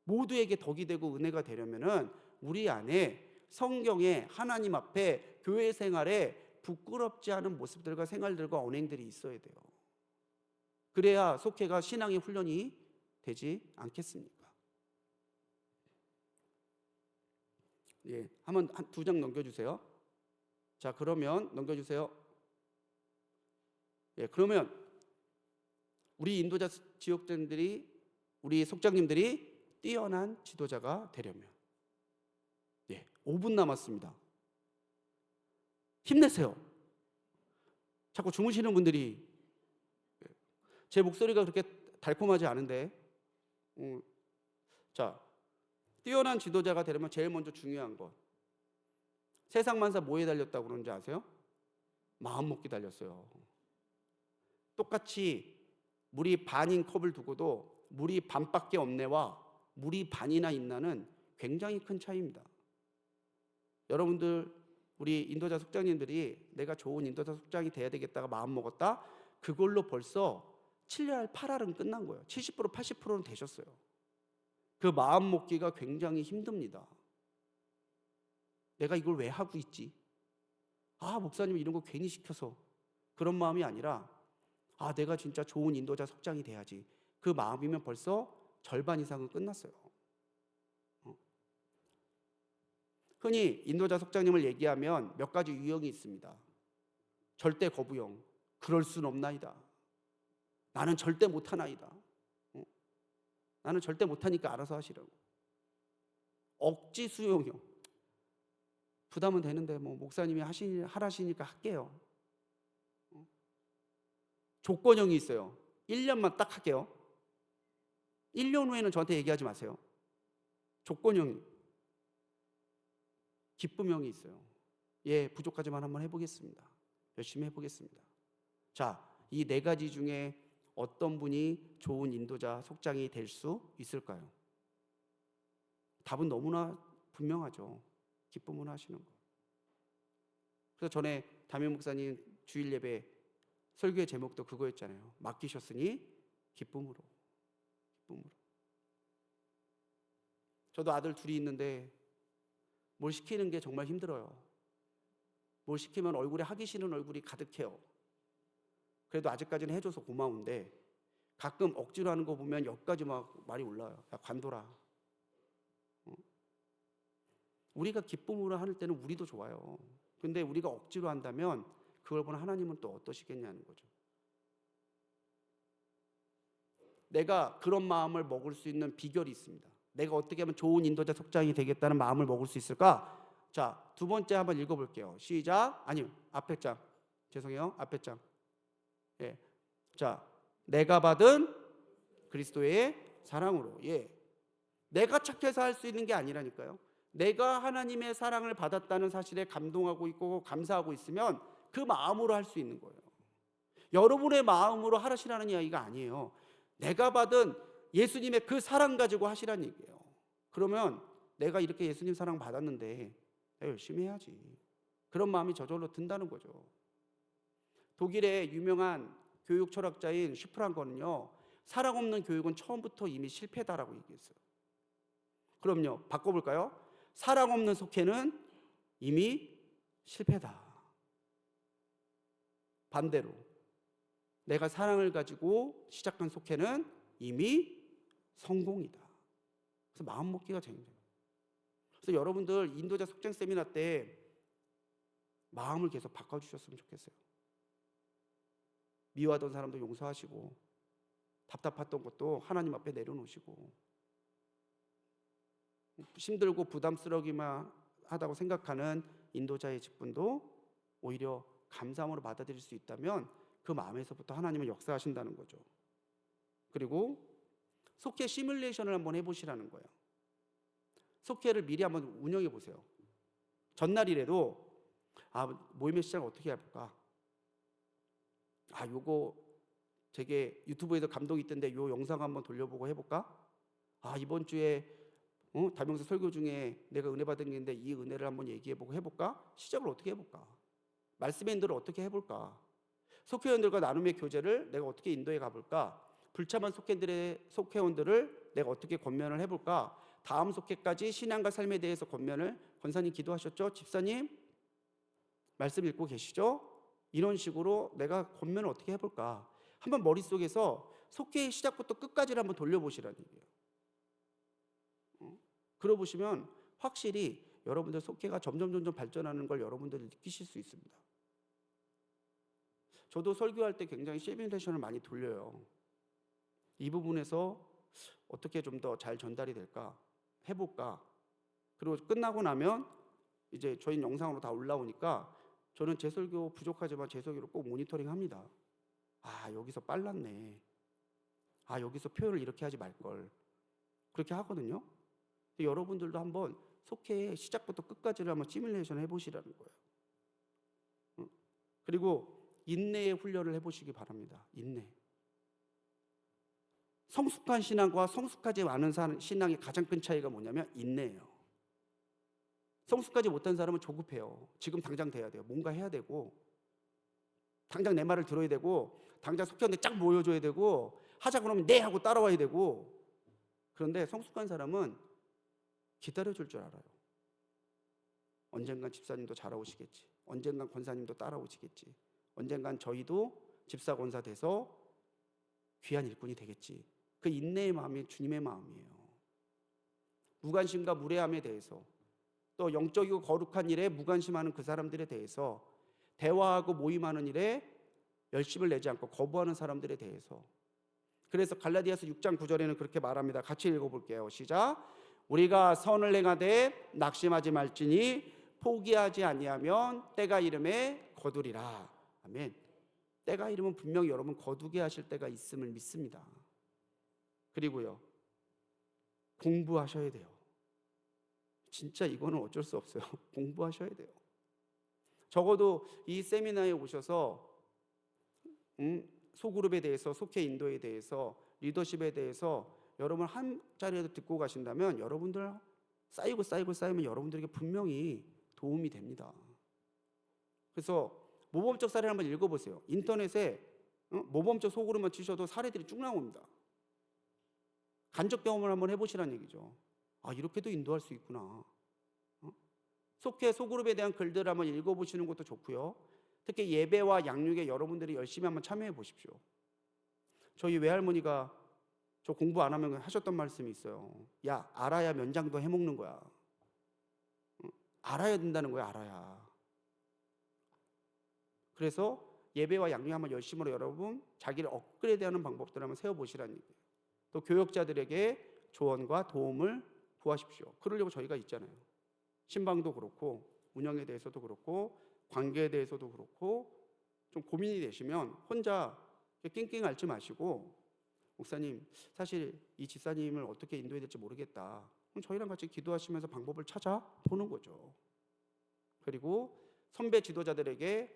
모두에게 덕이 되고 은혜가 되려면은 우리 안에 성경에 하나님 앞에 교회 생활에 부끄럽지 않은 모습들과 생활들과 언행들이 있어야 돼요. 그래야 속회가 신앙의 훈련이 되지 않겠습니까? 예, 한번 두 장 넘겨주세요. 자, 그러면 넘겨주세요. 예, 그러면 우리 인도자 지역장들이, 우리 속장님들이 뛰어난 지도자가 되려면, 예, 5분 남았습니다. 힘내세요. 자꾸 주무시는 분들이, 제 목소리가 그렇게 달콤하지 않은데, 자, 뛰어난 지도자가 되려면 제일 먼저 중요한 것, 세상 만사 뭐에 달렸다고 그러는지 아세요? 마음 먹기 달렸어요. 똑같이 물이 반인 컵을 두고도 물이 반밖에 없네와 물이 반이나 있나는 굉장히 큰 차이입니다. 여러분들, 우리 인도자 속장님들이 내가 좋은 인도자 속장이 돼야 되겠다가 마음 먹었다? 그걸로 벌써 7할 8할은 끝난 거예요. 70% 80%는 되셨어요. 그 마음 먹기가 굉장히 힘듭니다. 내가 이걸 왜 하고 있지? 아, 목사님 이런 거 괜히 시켜서. 그런 마음이 아니라, 아, 내가 진짜 좋은 인도자 속장이 돼야지. 그 마음이면 벌써 절반 이상은 끝났어요. 흔히 인도자 속장님을 얘기하면 몇 가지 유형이 있습니다. 절대 거부형, 그럴 순 없나이다. 나는 절대 못하나이다. 나는 절대 못하니까 알아서 하시라고. 억지 수용형, 부담은 되는데 뭐 목사님이 하라시니까 할게요. 조건형이 있어요. 1년만 딱 할게요. 1년 후에는 저한테 얘기하지 마세요. 조건형이. 기쁨형이 있어요. 예, 부족하지만 한번 해보겠습니다. 열심히 해보겠습니다. 자, 이 네 가지 중에 어떤 분이 좋은 인도자 속장이 될 수 있을까요? 답은 너무나 분명하죠. 기쁨으로 하시는 거. 그래서 전에 담임 목사님 주일 예배 설교의 제목도 그거였잖아요. 맡기셨으니 기쁨으로. 기쁨으로. 저도 아들 둘이 있는데 뭘 시키는 게 정말 힘들어요. 뭘 시키면 얼굴에 하기 싫은 얼굴이 가득해요. 그래도 아직까지는 해줘서 고마운데 가끔 억지로 하는 거 보면 여기까지 막 말이 올라와요. 야, 관둬라. 우리가 기쁨으로 할 때는 우리도 좋아요. 근데 우리가 억지로 한다면 그걸 보는 하나님은 또 어떠시겠냐는 거죠. 내가 그런 마음을 먹을 수 있는 비결이 있습니다. 내가 어떻게 하면 좋은 인도자 속장이 되겠다는 마음을 먹을 수 있을까? 자, 두 번째 한번 읽어볼게요. 시작. 아니요, 앞에 장. 죄송해요. 앞에 장. 예. 자, 내가 받은 그리스도의 사랑으로. 예. 내가 착해서 할 수 있는 게 아니라니까요. 내가 하나님의 사랑을 받았다는 사실에 감동하고 있고 감사하고 있으면 그 마음으로 할 수 있는 거예요. 여러분의 마음으로 하시라는 이야기가 아니에요. 내가 받은 예수님의 그 사랑 가지고 하시라는 얘기예요. 그러면 내가 이렇게 예수님 사랑 받았는데 내가 열심히 해야지. 그런 마음이 저절로 든다는 거죠. 독일의 유명한 교육 철학자인 슈프랑거는요, 사랑 없는 교육은 처음부터 이미 실패다라고 얘기했어요. 그럼요, 바꿔볼까요? 사랑 없는 속회는 이미 실패다. 반대로 내가 사랑을 가지고 시작한 속회는 이미 성공이다. 그래서 마음 먹기가 굉장히. 그래서 여러분들 인도자 속장 세미나 때 마음을 계속 바꿔주셨으면 좋겠어요. 미워하던 사람도 용서하시고 답답했던 것도 하나님 앞에 내려놓으시고 힘들고 부담스러기만 하다고 생각하는 인도자의 직분도 오히려 감사함으로 받아들일 수 있다면 그 마음에서부터 하나님은 역사하신다는 거죠. 그리고 속회 시뮬레이션을 한번 해보시라는 거예요. 속회를 미리 한번 운영해 보세요. 전날이라도 모임의 시작을 어떻게 해볼까? 요거 되게 유튜브에서 감동이 있던데 요 영상 한번 돌려보고 해볼까? 이번 주에 다명사 설교 중에 내가 은혜 받은 게 있는데 이 은혜를 한번 얘기해보고 해볼까? 시작을 어떻게 해볼까? 말씀의 인도를 어떻게 해볼까? 속회원들과 나눔의 교제를 내가 어떻게 인도해 가볼까? 불참한 속회원들을 내가 어떻게 권면을 해볼까? 다음 속회까지 신앙과 삶에 대해서 권사님 기도하셨죠? 집사님 말씀 읽고 계시죠? 이런 식으로 내가 권면을 어떻게 해볼까? 한번 머릿속에서 속회의 시작부터 끝까지를 한번 돌려보시라는 얘기예요. 그러보시면 확실히 여러분들 속회가 점점 발전하는 걸 여러분들이 느끼실 수 있습니다. 저도 설교할 때 굉장히 시뮬레이션을 많이 돌려요. 이 부분에서 어떻게 좀 더 잘 전달이 될까 해볼까. 그리고 끝나고 나면 이제 저희 영상으로 다 올라오니까 저는 제 설교 부족하지만 제 설교를 꼭 모니터링합니다. 여기서 빨랐네. 여기서 표현을 이렇게 하지 말걸. 그렇게 하거든요. 근데 여러분들도 한번 속회의 시작부터 끝까지를 한번 시뮬레이션 해보시라는 거예요. 그리고 인내의 훈련을 해보시기 바랍니다. 인내. 성숙한 신앙과 성숙하지 않은 신앙의 가장 큰 차이가 뭐냐면 인내예요. 성숙하지 못한 사람은 조급해요. 지금 당장 돼야 돼요. 뭔가 해야 되고 당장 내 말을 들어야 되고 당장 속회원들 쫙 모여줘야 되고 하자 그러면 네 하고 따라와야 되고. 그런데 성숙한 사람은 기다려줄 줄 알아요. 언젠간 집사님도 잘오시겠지. 언젠간 권사님도 따라오시겠지. 언젠간 저희도 집사 권사 돼서 귀한 일꾼이 되겠지. 그 인내의 마음이 주님의 마음이에요. 무관심과 무례함에 대해서 또 영적이고 거룩한 일에 무관심하는 그 사람들에 대해서 대화하고 모임하는 일에 열심을 내지 않고 거부하는 사람들에 대해서. 그래서 갈라디아서 6장 9절에는 그렇게 말합니다. 같이 읽어볼게요. 시작. 우리가 선을 행하되 낙심하지 말지니 포기하지 아니하면 때가 이름에 거두리라. 아멘. 때가 이르면 분명히 여러분 거두게 하실 때가 있음을 믿습니다. 그리고요, 공부하셔야 돼요. 진짜 이거는 어쩔 수 없어요. 공부하셔야 돼요. 적어도 이 세미나에 오셔서 소그룹에 대해서, 속회 인도에 대해서, 리더십에 대해서 여러분 한 자리에도 듣고 가신다면 여러분들 쌓이면 여러분들에게 분명히 도움이 됩니다. 그래서 모범적 사례를 한번 읽어보세요. 인터넷에 모범적 소그룹만 치셔도 사례들이 쭉 나옵니다. 간접 경험을 한번 해보시라는 얘기죠. 이렇게도 인도할 수 있구나. 속회 소그룹에 대한 글들을 한번 읽어보시는 것도 좋고요. 특히 예배와 양육에 여러분들이 열심히 한번 참여해 보십시오. 저희 외할머니가 저 공부 안 하면 하셨던 말씀이 있어요. 야, 알아야 면장도 해먹는 거야. 알아야 된다는 거야, 알아야. 그래서 예배와 양육 한번 열심으로 여러분 자기를 업그레이드하는 방법들을 한번 세워보시라는 얘기예요. 또 교역자들에게 조언과 도움을 구하십시오. 그러려고 저희가 있잖아요. 신방도 그렇고 운영에 대해서도 그렇고 관계에 대해서도 그렇고 좀 고민이 되시면 혼자 낑낑 앓지 마시고, 목사님 사실 이 집사님을 어떻게 인도해야 될지 모르겠다. 그럼 저희랑 같이 기도하시면서 방법을 찾아보는 거죠. 그리고 선배 지도자들과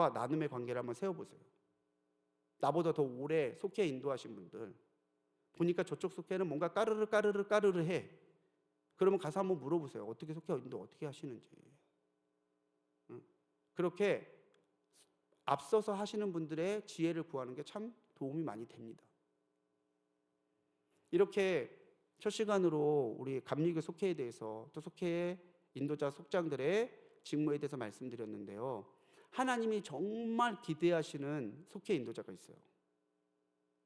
나눔의 관계를 한번 세워보세요. 나보다 더 오래 속회 인도하신 분들 보니까 저쪽 속회는 뭔가 까르르 해. 그러면 가서 한번 물어보세요. 어떻게 속회 인도 어떻게 하시는지. 그렇게 앞서서 하시는 분들의 지혜를 구하는 게 참 도움이 많이 됩니다. 이렇게 첫 시간으로 우리 감리교 속회에 대해서 또 속회의 인도자 속장들의 직무에 대해서 말씀드렸는데요. 하나님이 정말 기대하시는 속회 인도자가 있어요.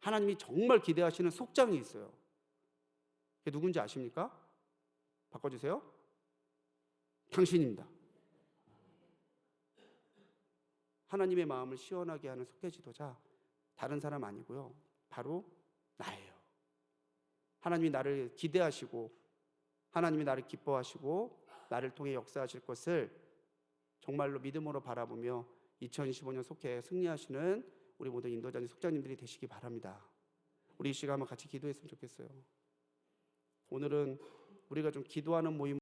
하나님이 정말 기대하시는 속장이 있어요. 그게 누군지 아십니까? 바꿔주세요. 당신입니다. 하나님의 마음을 시원하게 하는 속회 지도자, 다른 사람 아니고요, 바로 나예요. 하나님이 나를 기대하시고 하나님이 나를 기뻐하시고 나를 통해 역사하실 것을 정말로 믿음으로 바라보며 2025년 속회에 승리하시는 우리 모든 인도자님, 속장님들이 되시기 바랍니다. 우리 이 시간 한번 같이 기도했으면 좋겠어요. 오늘은 우리가 좀 기도하는 모임